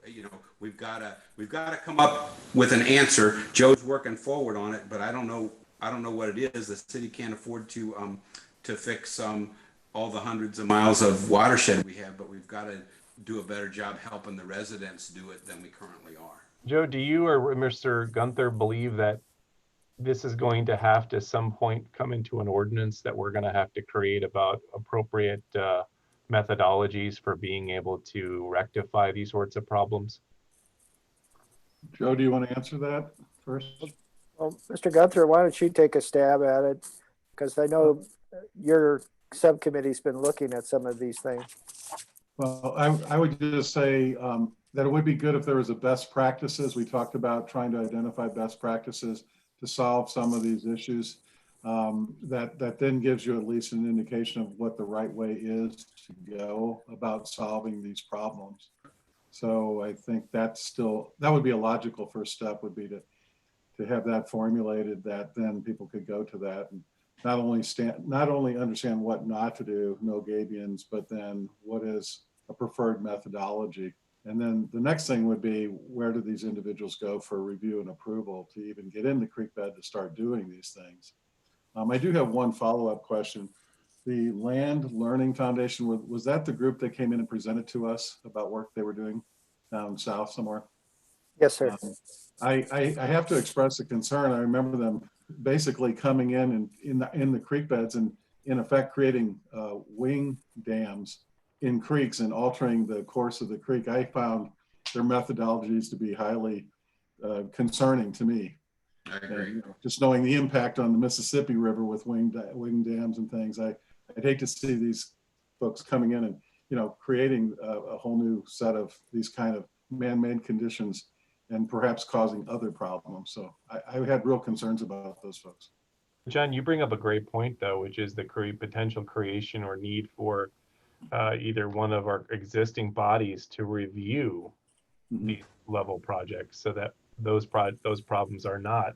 we've got to come up with an answer. Joe's working forward on it, but I don't know what it is. The city can't afford to fix all the hundreds of miles of watershed we have, but we've got to do a better job helping the residents do it than we currently are. Joe, do you or Mr. Gunther believe that this is going to have to some point come into an ordinance that we're going to have to create about appropriate methodologies for being able to rectify these sorts of problems? Joe, do you want to answer that first? Well, Mr. Gunther, why don't you take a stab at it? Because I know your subcommittee's been looking at some of these things. Well, I would just say that it would be good if there was a best practices. We talked about trying to identify best practices to solve some of these issues. That then gives you at least an indication of what the right way is to go about solving these problems. So I think that would be a logical first step, would be to have that formulated, that then people could go to that and not only understand what not to do, no gabions, but then what is a preferred methodology And then the next thing would be, where do these individuals go for review and approval to even get in the creek bed to start doing these things? I do have one follow-up question. The Land Learning Foundation, was that the group that came in and presented to us about work they were doing down south somewhere? Yes, sir. I have to express a concern. I remember them basically coming in and in the creek beds and in effect creating wing dams in creeks and altering the course of the creek. I found their methodologies to be highly concerning to me. I agree. And, just knowing the impact on the Mississippi River with wing dams and things, I'd hate to see these folks coming in and creating a whole new set of these kind of man-made conditions and perhaps causing other problems. So I had real concerns about those folks. John, you bring up a great point though, which is the potential creation or need for either one of our existing bodies to review these level projects so that those problems are not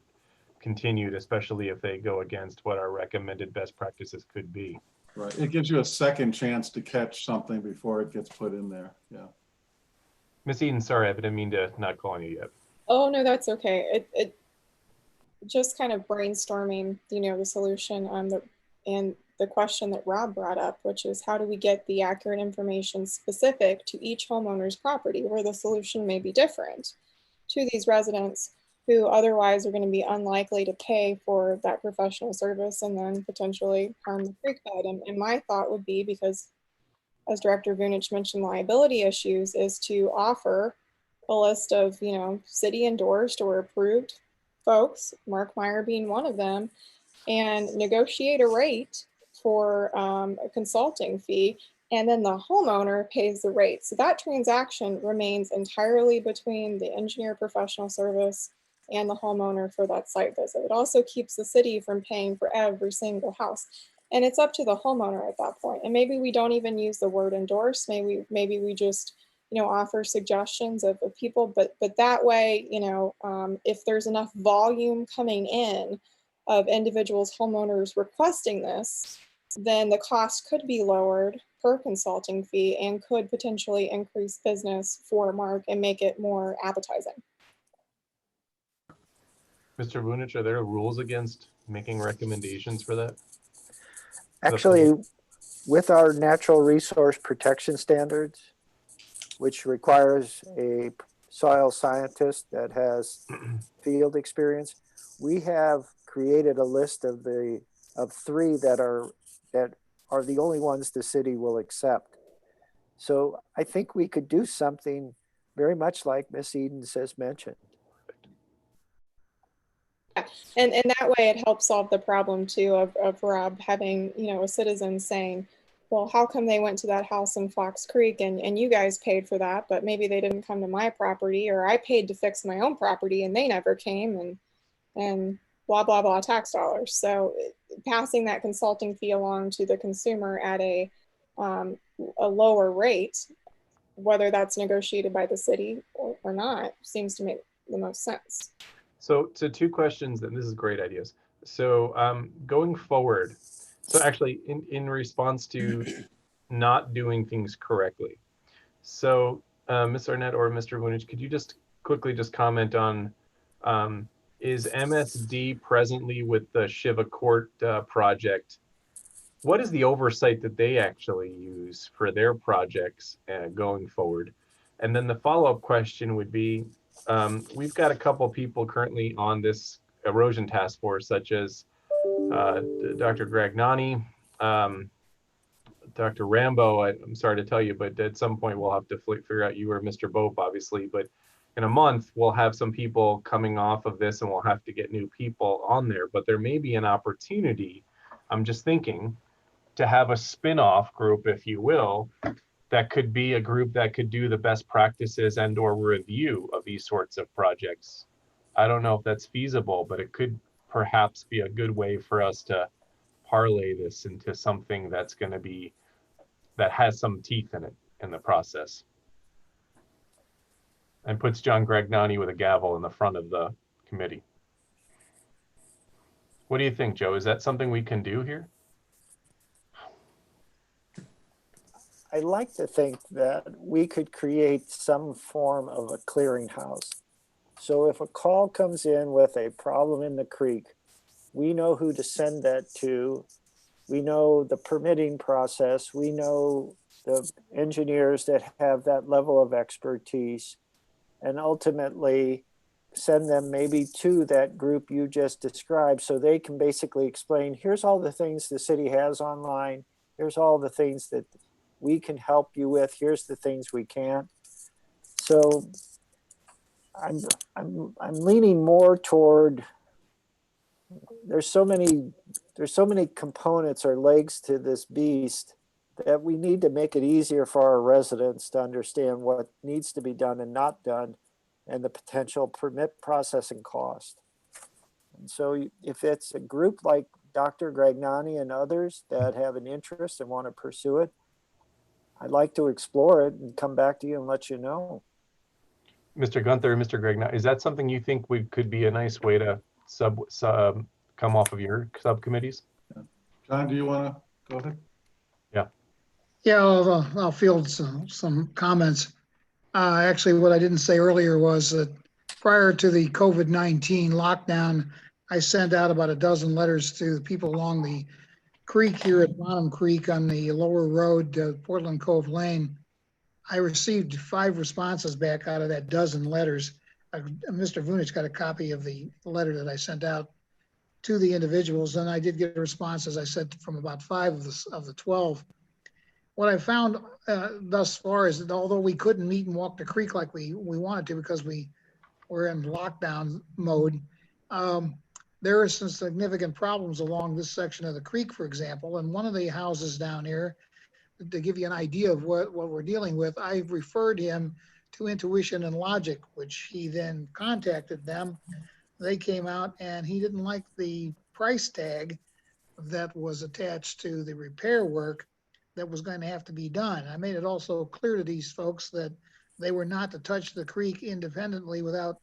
continued, especially if they go against what our recommended best practices could be. Right. It gives you a second chance to catch something before it gets put in there. Yeah. Miss Eden, sorry, I didn't mean to not call on you yet. Oh, no, that's okay. It just kind of brainstorming, the solution and the question that Rob brought up, which is how do we get the accurate information specific to each homeowner's property where the solution may be different to these residents who otherwise are going to be unlikely to pay for that professional service and then potentially harm the creek bed. And my thought would be, because as Director Vunich mentioned, liability issues, is to offer a list of, city endorsed or approved folks, Mark Meyer being one of them, and negotiate a rate for a consulting fee, and then the homeowner pays the rate. So that transaction remains entirely between the engineer professional service and the homeowner for that site visit. It also keeps the city from paying for every single house. And it's up to the homeowner at that point. And maybe we don't even use the word endorse. Maybe we just, offer suggestions of people, but that way, if there's enough volume coming in of individuals, homeowners requesting this, then the cost could be lowered per consulting fee and could potentially increase business for Mark and make it more appetizing. Mr. Vunich, are there rules against making recommendations for that? Actually, with our natural resource protection standards, which requires a soil scientist that has field experience, we have created a list of three that are the only ones the city will accept. So I think we could do something very much like Miss Eden has mentioned. And that way it helps solve the problem too of Rob having, a citizen saying, well, how come they went to that house in Fox Creek and you guys paid for that, but maybe they didn't come to my property, or I paid to fix my own property and they never came, and blah, blah, blah tax dollars. So passing that consulting fee along to the consumer at a lower rate, whether that's negotiated by the city or not, seems to make the most sense. So two questions, and this is great ideas. So going forward, so actually in response to not doing things correctly. So Ms. Arnett or Mr. Vunich, could you just quickly comment on, is MSD presently with the Shiva Court project? What is the oversight that they actually use for their projects going forward? And then the follow-up question would be, we've got a couple people currently on this erosion task force, such as Dr. Gragnani, Dr. Rambo. I'm sorry to tell you, but at some point we'll have to figure out you or Mr. Bope, obviously. But in a month, we'll have some people coming off of this and we'll have to get new people on there. But there may be an opportunity, I'm just thinking, to have a spin-off group, if you will, that could be a group that could do the best practices and or review of these sorts of projects. I don't know if that's feasible, but it could perhaps be a good way for us to parlay this into something that's going to be, that has some teeth in it in the process. And puts John Gragnani with a gavel in the front of the committee. What do you think, Joe? Is that something we can do here? I like to think that we could create some form of a clearinghouse. So if a call comes in with a problem in the creek, we know who to send that to. We know the permitting process. We know the engineers that have that level of expertise, and ultimately send them maybe to that group you just described so they can basically explain, here's all the things the city has online. Here's all the things that we can help you with. Here's the things we can't. So I'm leaning more toward, there's so many components or legs to this beast that we need to make it easier for our residents to understand what needs to be done and not done, and the potential permit processing cost. And so if it's a group like Dr. Gragnani and others that have an interest and want to pursue it, I'd like to explore it and come back to you and let you know. Mr. Gunther, Mr. Gregna, is that something you think could be a nice way to come off of your subcommittees? John, do you want to go ahead? Yeah, I'll field some comments. Actually, what I didn't say earlier was that prior to the COVID-19 lockdown, I sent out about a dozen letters to the people along the creek here at Bottom Creek on the lower road to Portland Cove Lane. I received 5 responses back out of that dozen letters. Mr. Vunich got a copy of the letter that I sent out to the individuals, and I did get a response, as I said, from about 5 of the 12. What I found thus far is that although we couldn't meet and walk the creek like we wanted to because we were in lockdown mode, there are some significant problems along this section of the creek, for example. And one of the houses down here, to give you an idea of what we're dealing with, I've referred him to Intuition and Logic, which he then contacted them. They came out and he didn't like the price tag that was attached to the repair work that was going to have to be done. I made it also clear to these folks that they were not to touch the creek independently without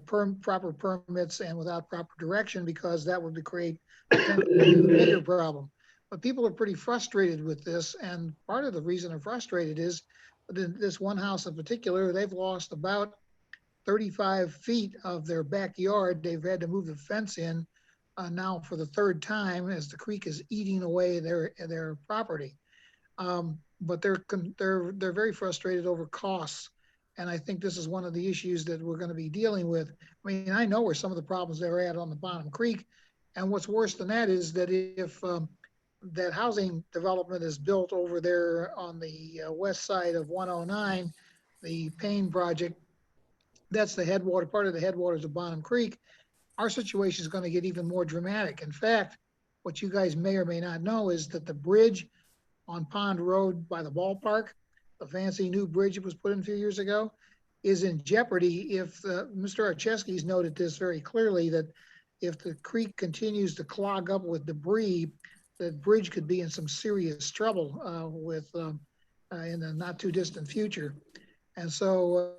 proper permits and without proper direction, because that would create a bigger problem. But people are pretty frustrated with this, and part of the reason they're frustrated is this one house in particular, they've lost about 35 feet of their backyard. They've had to move the fence in now for the 3rd time as the creek is eating away their property. But they're very frustrated over costs. And I think this is one of the issues that we're going to be dealing with. I mean, I know where some of the problems they're at on the Bottom Creek. And what's worse than that is that if that housing development is built over there on the west side of 109, the Payne project, that's the headwater, part of the headwaters of Bottom Creek, our situation is going to get even more dramatic. In fact, what you guys may or may not know is that the bridge on Pond Road by the ballpark, the fancy new bridge that was put in a few years ago, is in jeopardy if Mr. Archesky's noted this very clearly, that if the creek continues to clog up with debris, the bridge could be in some serious trouble in the not too distant future. And so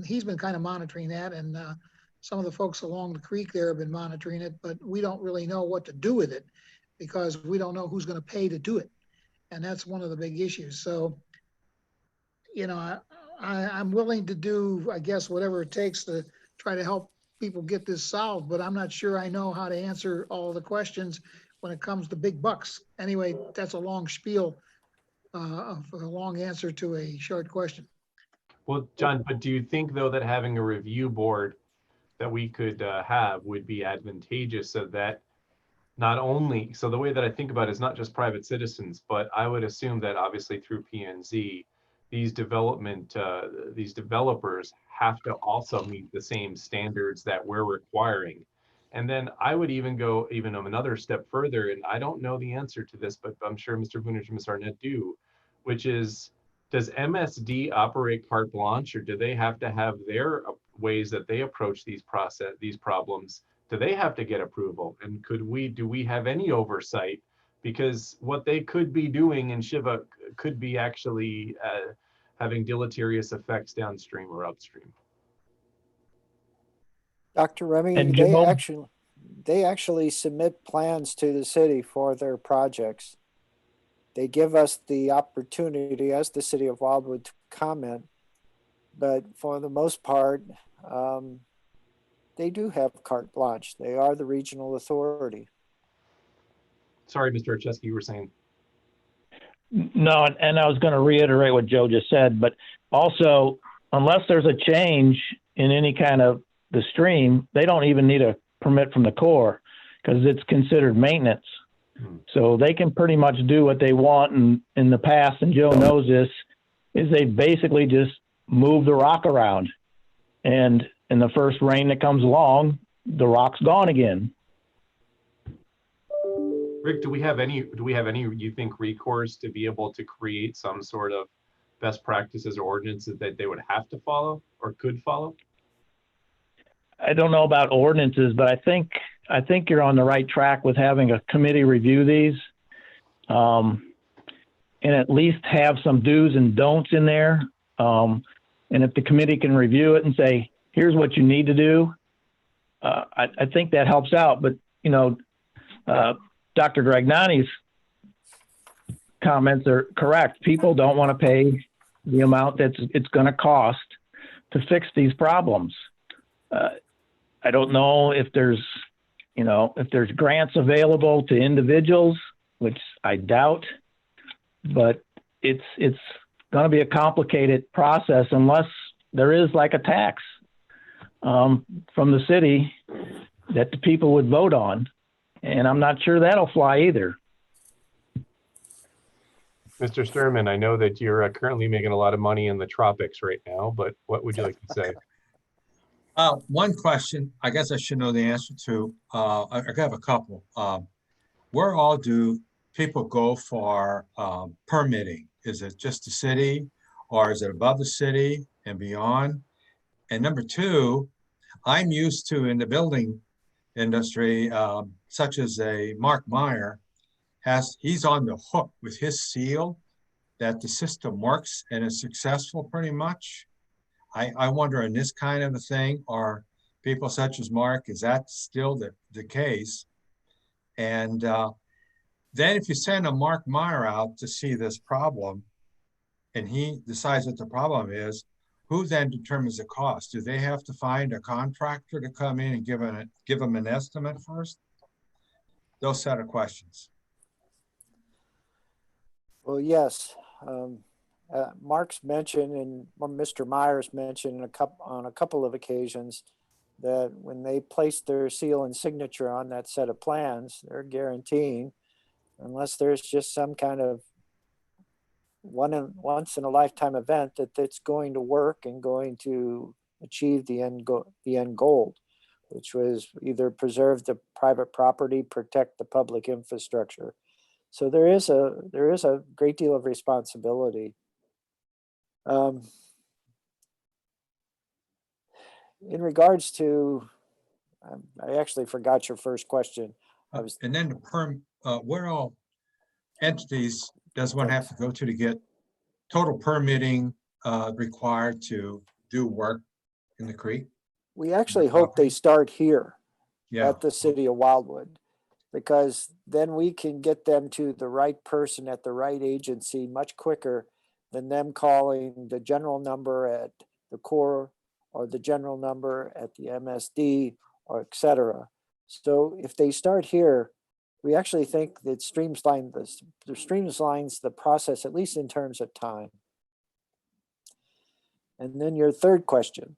he's been kind of monitoring that, and some of the folks along the creek there have been monitoring it, but we don't really know what to do with it because we don't know who's going to pay to do it. And that's one of the big issues. So, you know, I'm willing to do, I guess, whatever it takes to try to help people get this solved, but I'm not sure I know how to answer all the questions when it comes to big bucks. Anyway, that's a long spiel, a long answer to a short question. Well, John, but do you think though that having a review board that we could have would be advantageous, so that not only, so the way that I think about it is not just private citizens, but I would assume that obviously through P&Z, these developers have to also meet the same standards that we're requiring. And then I would even go another step further, and I don't know the answer to this, but I'm sure Mr. Vunich and Ms. Arnett do, which is, does MSD operate carte blanche, or do they have to have their ways that they approach these problems? Do they have to get approval? And do we have any oversight? Because what they could be doing in Shiva could be actually having deleterious effects downstream or upstream. Dr. Remy, And they actually submit plans to the city for their projects. They give us the opportunity as the city of Wildwood to comment, but for the most part, they do have carte blanche. They are the regional authority. Sorry, Mr. Ochesky, you were saying. No, and I was going to reiterate what Joe just said, but also, unless there's a change in any kind of the stream, they don't even need a permit from the Corps because it's considered maintenance. So they can pretty much do what they want. And in the past, and Joe knows this, is they basically just move the rock around. And in the first rain that comes along, the rock's gone again. Rick, do we have any, you think, recourse to be able to create some sort of best practices or ordinances that they would have to follow or could follow? I don't know about ordinances, but I think you're on the right track with having a committee review these, and at least have some do's and don'ts in there. And if the committee can review it and say, here's what you need to do, I think that helps out. But, you know, Dr. Dragnani's comments are correct. People don't want to pay the amount that it's going to cost to fix these problems. I don't know if there's grants available to individuals, which I doubt, but it's going to be a complicated process unless there is like a tax from the city that the people would vote on. And I'm not sure that'll fly either. Mr. Sturman, I know that you're currently making a lot of money in the tropics right now, but what would you like to say? One question, I guess I should know the answer to. I have a couple. Where all do people go for permitting? Is it just the city, or is it above the city and beyond? And number two, I'm used to in the building industry, such as a Mark Meyer, he's on the hook with his seal that the system works and is successful pretty much. I wonder in this kind of a thing, are people such as Mark, is that still the case? And then if you send a Mark Meyer out to see this problem and he decides what the problem is, who then determines the cost? Do they have to find a contractor to come in and give them an estimate first? Those set of questions. Well, yes. Mark's mentioned and Mr. Myers mentioned on a couple of occasions that when they place their seal and signature on that set of plans, they're guaranteeing, unless there's just some kind of once in a lifetime event, that it's going to work and going to achieve the end goal, which was either preserve the private property, protect the public infrastructure. So there is a great deal of responsibility. In regards to, I actually forgot your first question. And then where all entities does one have to go to get total permitting required to do work in the creek? We actually hope they start here Yeah. at the city of Wildwood, because then we can get them to the right person at the right agency much quicker than them calling the general number at the Corps or the general number at the MSD or et cetera. So if they start here, we actually think that streamlines the process, at least in terms of time. And then your third question.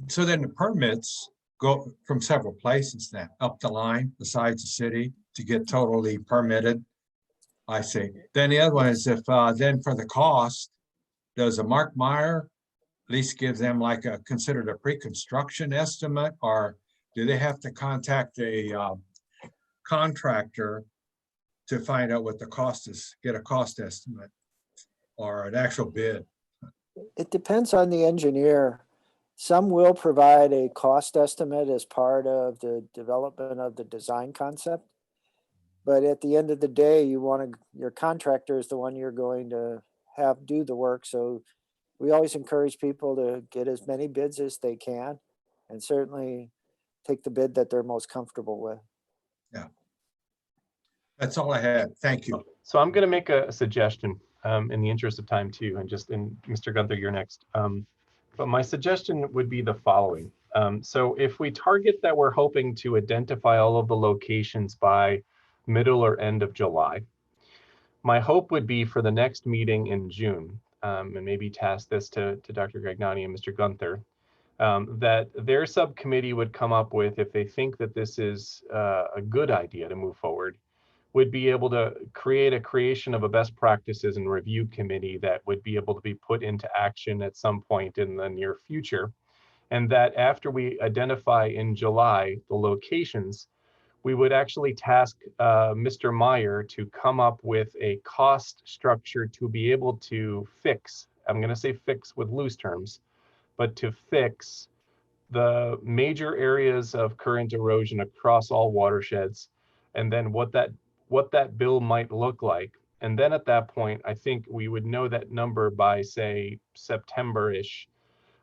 So then the permits go from several places then, up the line, besides the city, to get totally permitted. I see. Then the other one is if then for the cost, does a Mark Meyer at least give them like considered a pre-construction estimate, or do they have to contact a contractor to find out what the cost is, get a cost estimate or an actual bid? It depends on the engineer. Some will provide a cost estimate as part of the development of the design concept. But at the end of the day, your contractor is the one you're going to have do the work. So we always encourage people to get as many bids as they can, and certainly take the bid that they're most comfortable with. Yeah. That's all I had. Thank you. So I'm going to make a suggestion in the interest of time too, and Mr. Gunther, you're next. But my suggestion would be the following. So if we target that we're hoping to identify all of the locations by middle or end of July, my hope would be for the next meeting in June, and maybe task this to Dr. Gagnani and Mr. Gunther, that their subcommittee would come up with, if they think that this is a good idea to move forward, would be able to create a creation of a best practices and review committee that would be able to be put into action at some point in the near future. And that after we identify in July the locations, we would actually task Mr. Meyer to come up with a cost structure to be able to fix, I'm going to say fix with loose terms, but to fix the major areas of current erosion across all watersheds, and then what that bill might look like. And then at that point, I think we would know that number by, say, September-ish.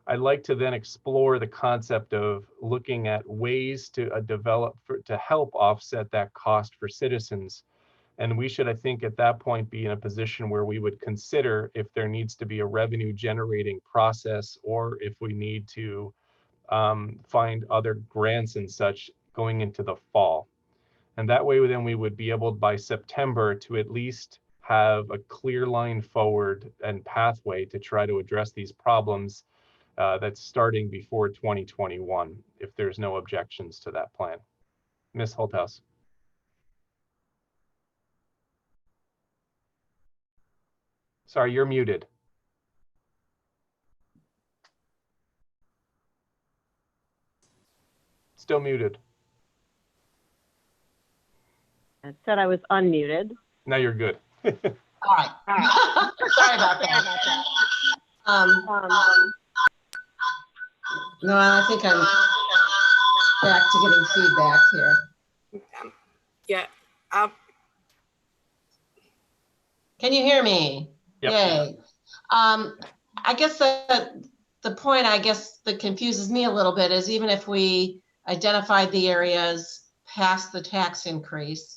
I'd like to then explore the concept of looking at ways to to help offset that cost for citizens. And we should, I think, at that point be in a position where we would consider if there needs to be a revenue generating process, or if we need to find other grants and such going into the fall. And that way, then we would be able by September to at least have a clear line forward and pathway to try to address these problems that's starting before 2021, if there's no objections to that plan. Ms. Holthouse. Sorry, you're muted. Still muted. It said I was unmuted. Now you're good. All right. Sorry about that. No, I think I'm back to getting feedback here. Yeah. Can you hear me? Yep. Yay. I guess the point, I guess, that confuses me a little bit is, even if we identified the areas past the tax increase,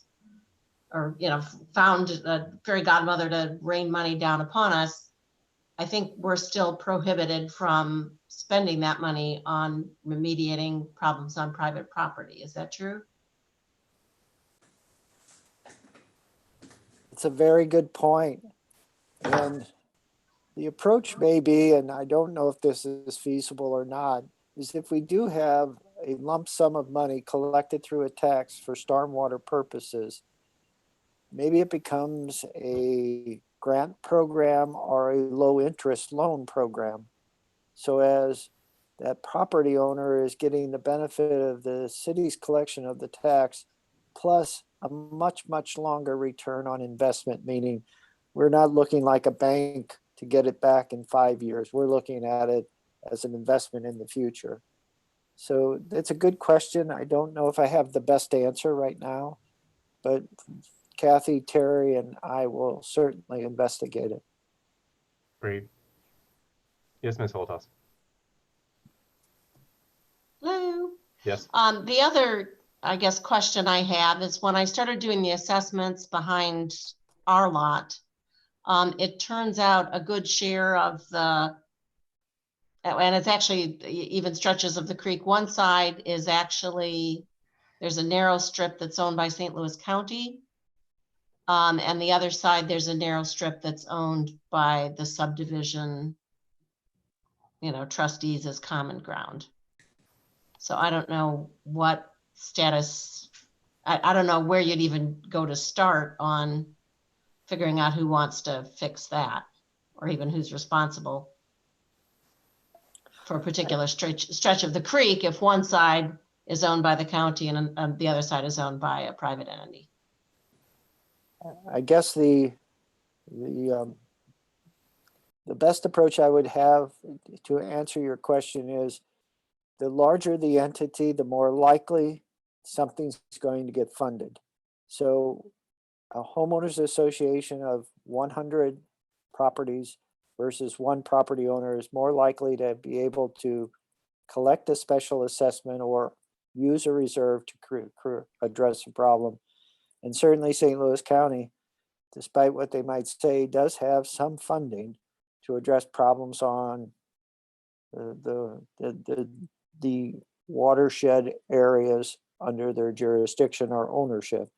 or found a fairy godmother to rain money down upon us, I think we're still prohibited from spending that money on remediating problems on private property. Is that true? It's a very good point. And the approach may be, and I don't know if this is feasible or not, is if we do have a lump sum of money collected through a tax for stormwater purposes, maybe it becomes a grant program or a low interest loan program. So as that property owner is getting the benefit of the city's collection of the tax, plus a much, much longer return on investment, meaning we're not looking like a bank to get it back in 5 years. We're looking at it as an investment in the future. So it's a good question. I don't know if I have the best answer right now, but Kathy, Terry, and I will certainly investigate it. Great. Yes, Ms. Holthouse. Hello. Yes. The other, I guess, question I have is, when I started doing the assessments behind our lot, it turns out a good share of the, and it's actually even stretches of the creek. One side is actually, there's a narrow strip that's owned by St. Louis County. And the other side, there's a narrow strip that's owned by the subdivision, trustees as common ground. So I don't know what status, I don't know where you'd even go to start on figuring out who wants to fix that, or even who's responsible for a particular stretch of the creek if one side is owned by the county and the other side is owned by a private entity. I guess the best approach I would have to answer your question is, the larger the entity, the more likely something's going to get funded. So a homeowners association of 100 properties versus one property owner is more likely to be able to collect a special assessment or use a reserve to address a problem. And certainly St. Louis County, despite what they might say, does have some funding to address problems on the watershed areas under their jurisdiction or ownership.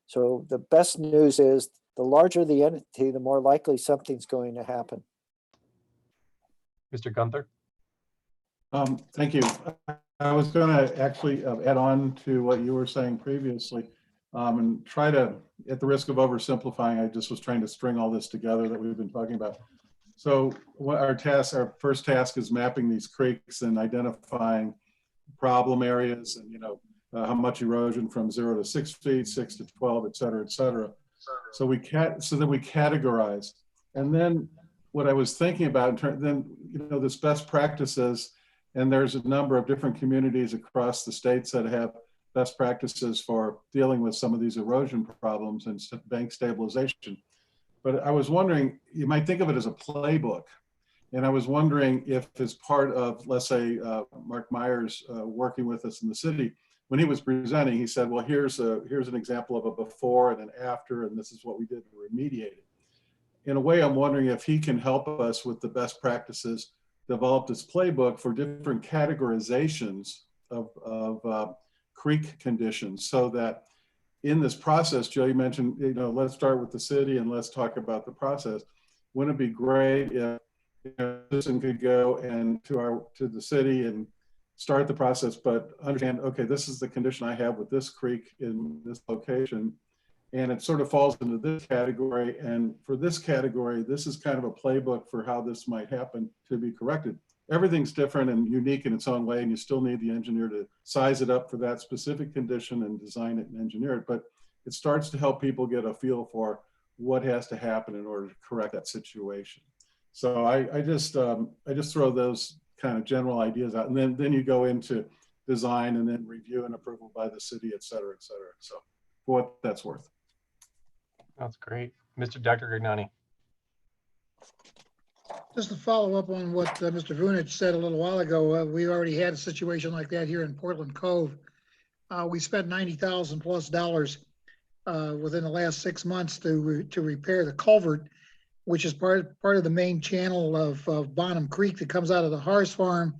So the best news is the larger the entity, the more likely something's going to happen. Mr. Gunther? Thank you. I was going to actually add on to what you were saying previously, and try to, at the risk of oversimplifying, I just was trying to string all this together that we've been talking about. So what our first task is mapping these creeks and identifying problem areas and, how much erosion from 0 to 6 feet, 6 to 12, et cetera, et cetera. So then we categorize. And then what I was thinking about, this best practices, and there's a number of different communities across the states that have best practices for dealing with some of these erosion problems and bank stabilization. But I was wondering, you might think of it as a playbook. And I was wondering if as part of, let's say, Mark Myers working with us in the city, when he was presenting, he said, well, here's an example of a before and an after, and this is what we did to remediate it. In a way, I'm wondering if he can help us with the best practices, develop this playbook for different categorizations of creek conditions, so that in this process, Joe, you mentioned, let's start with the city and let's talk about the process. Wouldn't it be great if a citizen could go and to the city and start the process, but understand, okay, this is the condition I have with this creek in this location, and it sort of falls into this category. And for this category, this is kind of a playbook for how this might happen to be corrected. Everything's different and unique in its own way, and you still need the engineer to size it up for that specific condition and design it and engineer it. But it starts to help people get a feel for what has to happen in order to correct that situation. So I just throw those kind of general ideas out, and then you go into design and then review and approval by the city, et cetera, et cetera. So for what that's worth. That's great. Dr. Grignani. Just to follow up on what Mr. Vunich said a little while ago, we already had a situation like that here in Portland Cove. We spent $90,000 plus within the last 6 months to repair the culvert, which is part of the main channel of Bonham Creek that comes out of the Harris Farm,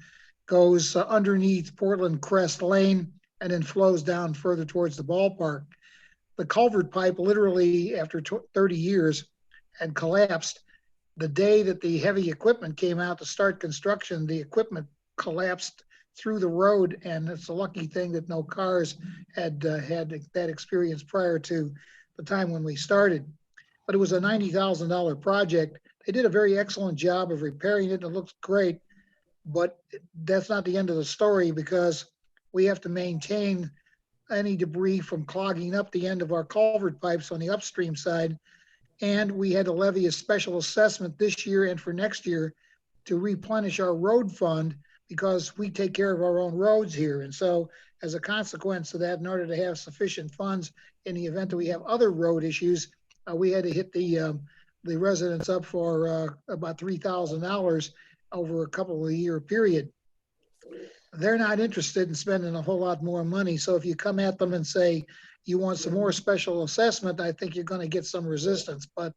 goes underneath Portland Crest Lane, and then flows down further towards the ballpark. The culvert pipe literally, after 30 years, had collapsed. The day that the heavy equipment came out to start construction, the equipment collapsed through the road, and it's a lucky thing that no cars had that experience prior to the time when we started. But it was a $90,000 project. They did a very excellent job of repairing it. It looks great, but that's not the end of the story, because we have to maintain any debris from clogging up the end of our culvert pipes on the upstream side. And we had to levy a special assessment this year and for next year to replenish our road fund, because we take care of our own roads here. And so as a consequence of that, in order to have sufficient funds in the event that we have other road issues, we had to hit the residents up for about $3,000 over a couple of year period. They're not interested in spending a whole lot more money. So if you come at them and say you want some more special assessment, I think you're going to get some resistance. But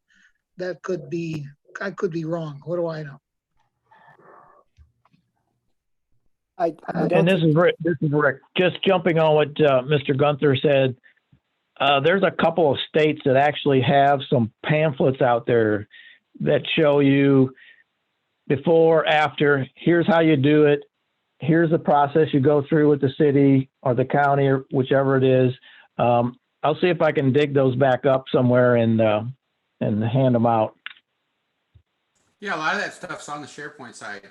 I could be wrong. What do I know? And this is Rick. Just jumping on what Mr. Gunther said. There's a couple of states that actually have some pamphlets out there that show you before, after, here's how you do it. Here's the process you go through with the city or the county or whichever it is. I'll see if I can dig those back up somewhere and hand them out. Yeah, a lot of that stuff's on the SharePoint site.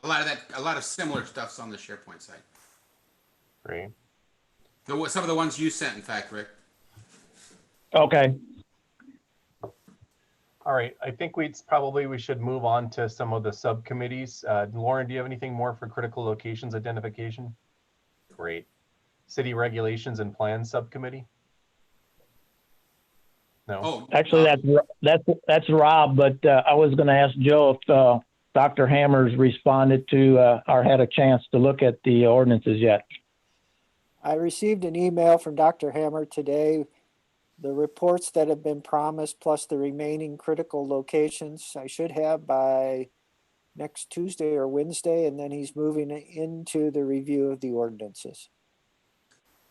A lot of similar stuff's on the SharePoint site. Great. Some of the ones you sent, in fact, Rick. Okay. All right. I think we should move on to some of the subcommittees. Lauren, do you have anything more for critical locations identification? Great. City regulations and plans subcommittee? No. Oh, actually, that's Rob. But I was going to ask Joe if Dr. Hammers responded to or had a chance to look at the ordinances yet. I received an email from Dr. Hammer today the reports that have been promised, plus the remaining critical locations, I should have by next Tuesday or Wednesday, and then he's moving into the review of the ordinances.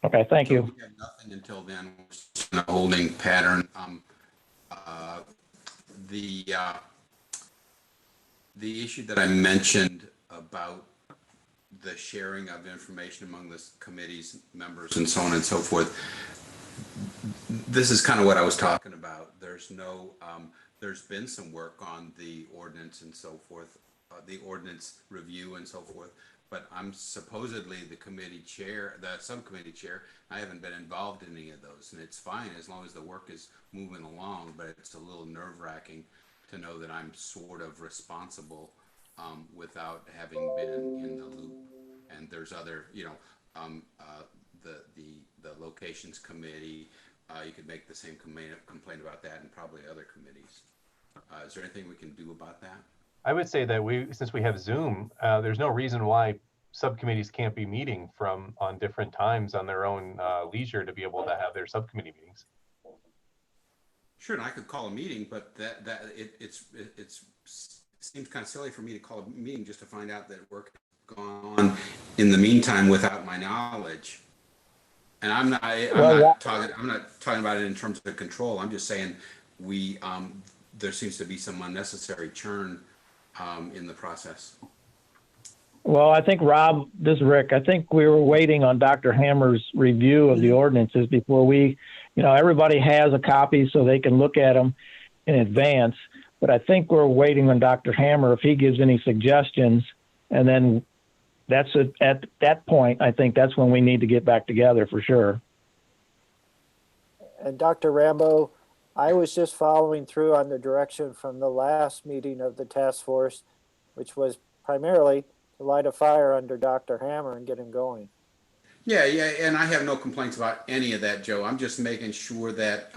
Okay, thank you. We have nothing until then. We're just in a holding pattern. The issue that I mentioned about the sharing of information among the committee's members and so on and so forth, this is kind of what I was talking about. There's no, there's been some work on the ordinance and so forth, the ordinance review and so forth, but I'm supposedly the committee chair, the subcommittee chair. I haven't been involved in any of those, and it's fine as long as the work is moving along, but it's a little nerve-wracking to know that I'm sort of responsible without having been in the loop. And there's other, you know, the locations committee, you could make the same complaint about that, and probably other committees. Is there anything we can do about that? I would say that since we have Zoom, there's no reason why subcommittees can't be meeting on different times on their own leisure to be able to have their subcommittee meetings. Sure, and I could call a meeting, but it seems kind of silly for me to call a meeting just to find out that work has gone on in the meantime without my knowledge. And I'm not talking about it in terms of control. I'm just saying there seems to be some unnecessary churn in the process. Well, I think, Rob, this is Rick. I think we were waiting on Dr. Hammer's review of the ordinances before everybody has a copy so they can look at them in advance. But I think we're waiting on Dr. Hammer if he gives any suggestions. And then at that point, I think that's when we need to get back together for sure. And Dr. Rambo, I was just following through on the direction from the last meeting of the task force, which was primarily to light a fire under Dr. Hammer and get him going. Yeah, and I have no complaints about any of that, Joe. I'm just making sure that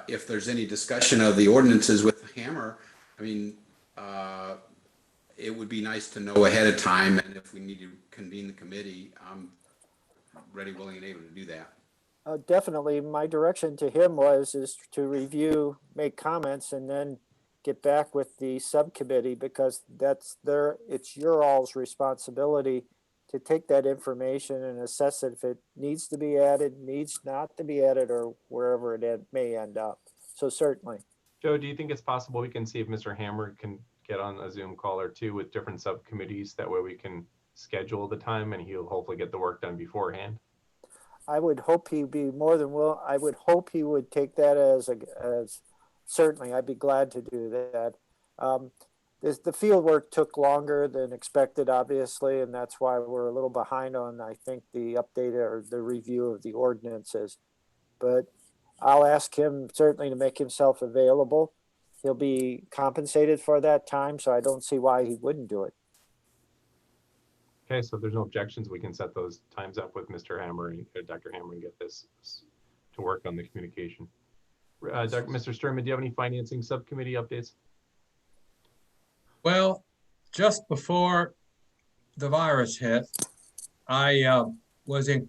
if there's any discussion of the ordinances with Hammer, I mean, it would be nice to know ahead of time, and if we need to convene the committee, I'm ready, willing, and able to do that. Definitely, my direction to him is to review, make comments, and then get back with the subcommittee, because it's your all's responsibility to take that information and assess it if it needs to be added, needs not to be added, or wherever it may end up. So certainly. Joe, do you think it's possible we can see if Mr. Hammer can get on a Zoom call or two with different subcommittees? That way we can schedule the time and he'll hopefully get the work done beforehand. I would hope he'd be more than willing. I would hope he would take that as certainly. I'd be glad to do that. The field work took longer than expected, obviously, and that's why we're a little behind on, I think, the update or the review of the ordinances. But I'll ask him certainly to make himself available. He'll be compensated for that time, so I don't see why he wouldn't do it. Okay, so if there's no objections, we can set those times up with Mr. Hammer and Dr. Hammer and get this to work on the communication. Mr. Sturman, do you have any financing subcommittee updates? Well, just before the virus hit, I was in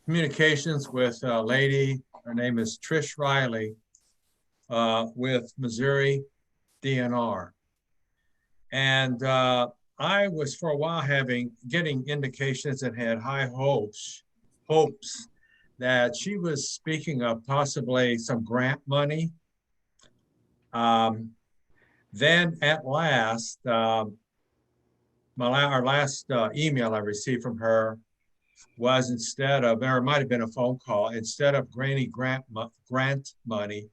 communications with a lady. Her name is Trish Riley with Missouri DNR. And I was for a while getting indications and had high hopes that she was speaking of possibly some grant money. Then at last, our last email I received from her was or it might have been a phone call, instead of granting grant money,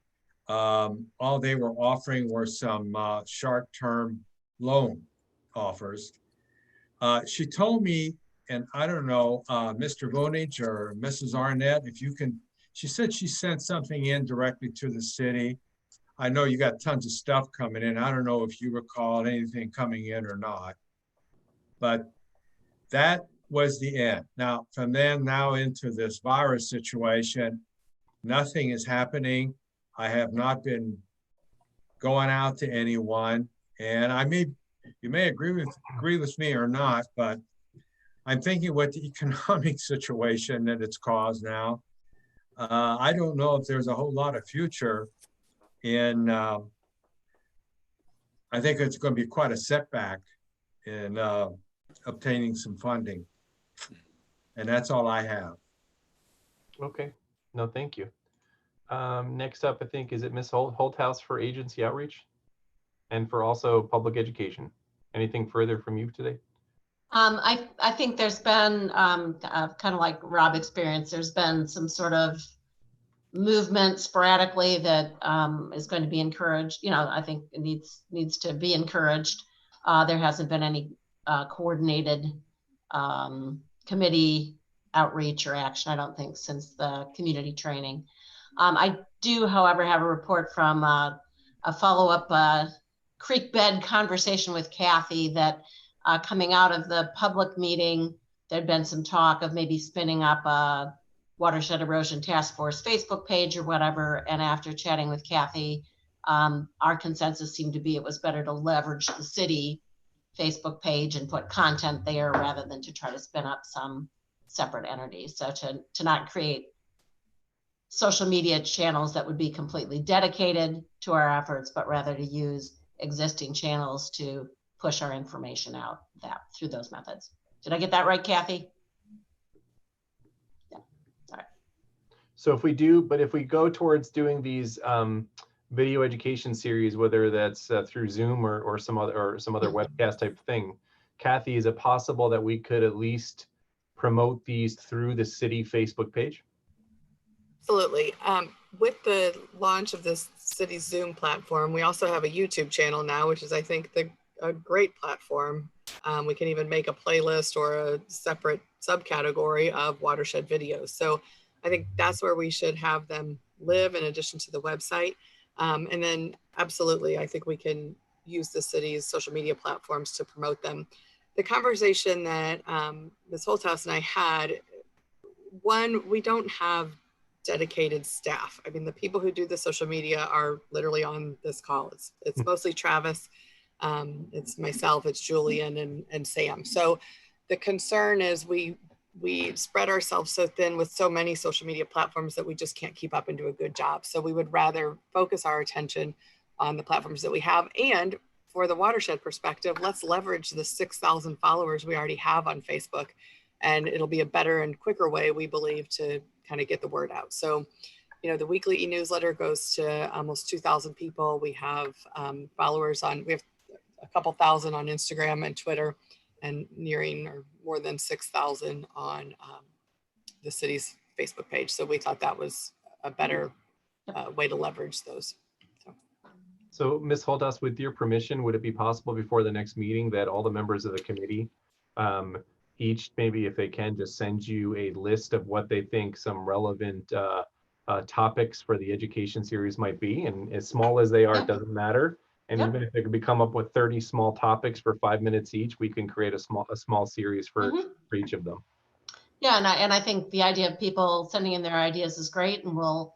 all they were offering were some short-term loan offers. She told me, and I don't know, Mr. Vonage or Mrs. Arnett, if you can, she said she sent something in directly to the city. I know you got tons of stuff coming in. I don't know if you recall anything coming in or not, but that was the end. Now, from then now into this virus situation, nothing is happening. I have not been going out to anyone, and you may agree with me or not, but I'm thinking with the economic situation that it's caused now, I don't know if there's a whole lot of future in, I think it's going to be quite a setback in obtaining some funding. And that's all I have. Okay, no, thank you. Next up, I think, is it Ms. Holthouse for agency outreach and for also public education? Anything further from you today? I think there's been kind of like Rob experienced, there's been some sort of movement sporadically that is going to be encouraged. You know, I think it needs to be encouraged. There hasn't been any coordinated committee outreach or action, I don't think, since the community training. I do, however, have a report from a follow-up creek bed conversation with Kathy that coming out of the public meeting, there'd been some talk of maybe spinning up a Watershed Erosion Task Force Facebook page or whatever. And after chatting with Kathy, our consensus seemed to be it was better to leverage the city Facebook page and put content there rather than to try to spin up some separate entity. So to not create social media channels that would be completely dedicated to our efforts, but rather to use existing channels to push our information out through those methods. Did I get that right, Kathy? Yeah. All right. So if we go towards doing these video education series, whether that's through Zoom or some other webcast type thing, Kathy, is it possible that we could at least promote these through the city Facebook page? Absolutely. With the launch of this city Zoom platform, we also have a YouTube channel now, which is, I think, a great platform. We can even make a playlist or a separate subcategory of Watershed videos. So I think that's where we should have them live in addition to the website. And then absolutely, I think we can use the city's social media platforms to promote them. The conversation that Ms. Holthouse and I had, one, we don't have dedicated staff. I mean, the people who do the social media are literally on this call. It's mostly Travis, it's myself, it's Julian and Sam. So the concern is we spread ourselves so thin with so many social media platforms that we just can't keep up and do a good job. So we would rather focus our attention on the platforms that we have. And for the Watershed perspective, let's leverage the 6,000 followers we already have on Facebook. And it'll be a better and quicker way, we believe, to kind of get the word out. So, you know, the weekly e-newsletter goes to almost 2,000 people. We have followers we have a couple thousand on Instagram and Twitter, and nearing or more than 6,000 on the city's Facebook page. So we thought that was a better way to leverage those. So Ms. Holthouse, with your permission, would it be possible before the next meeting that all the members of the committee each, maybe if they can, just send you a list of what they think some relevant topics for the education series might be? And as small as they are, it doesn't matter. And even if they could come up with 30 small topics for 5 minutes each, we can create a small series for each of them. Yeah, and I think the idea of people sending in their ideas is great. And we'll,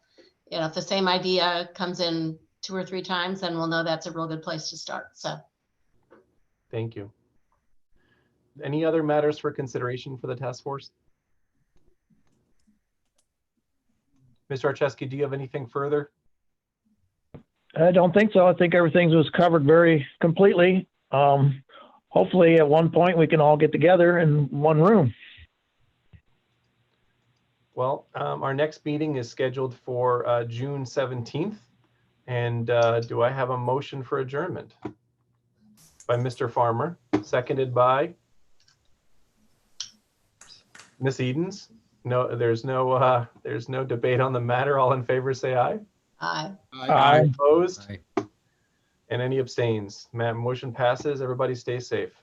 you know, if the same idea comes in 2 or 3 times, then we'll know that's a real good place to start. So thank you. Any other matters for consideration for the task force? Mr. Archeski, do you have anything further? I don't think so. I think everything was covered very completely. Hopefully at one point we can all get together in one room. Well, our next meeting is scheduled for June 17th. And do I have a motion for adjournment? By Mr. Farmer, seconded by Ms. Edens. No, there's no debate on the matter. All in favor, say aye. aye. Aye. Opposed? Aye. And any abstains? Motion passes. Everybody stay safe.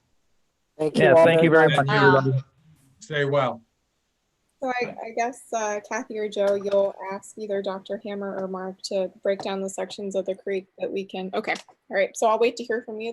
Thank you Yeah, all thank you very much, much. everybody. Stay well. So I guess Kathy or Joe, you'll ask either Dr. Hammer or Mark to break down the sections of the creek that we can. Okay. All right. So I'll wait to hear from you then.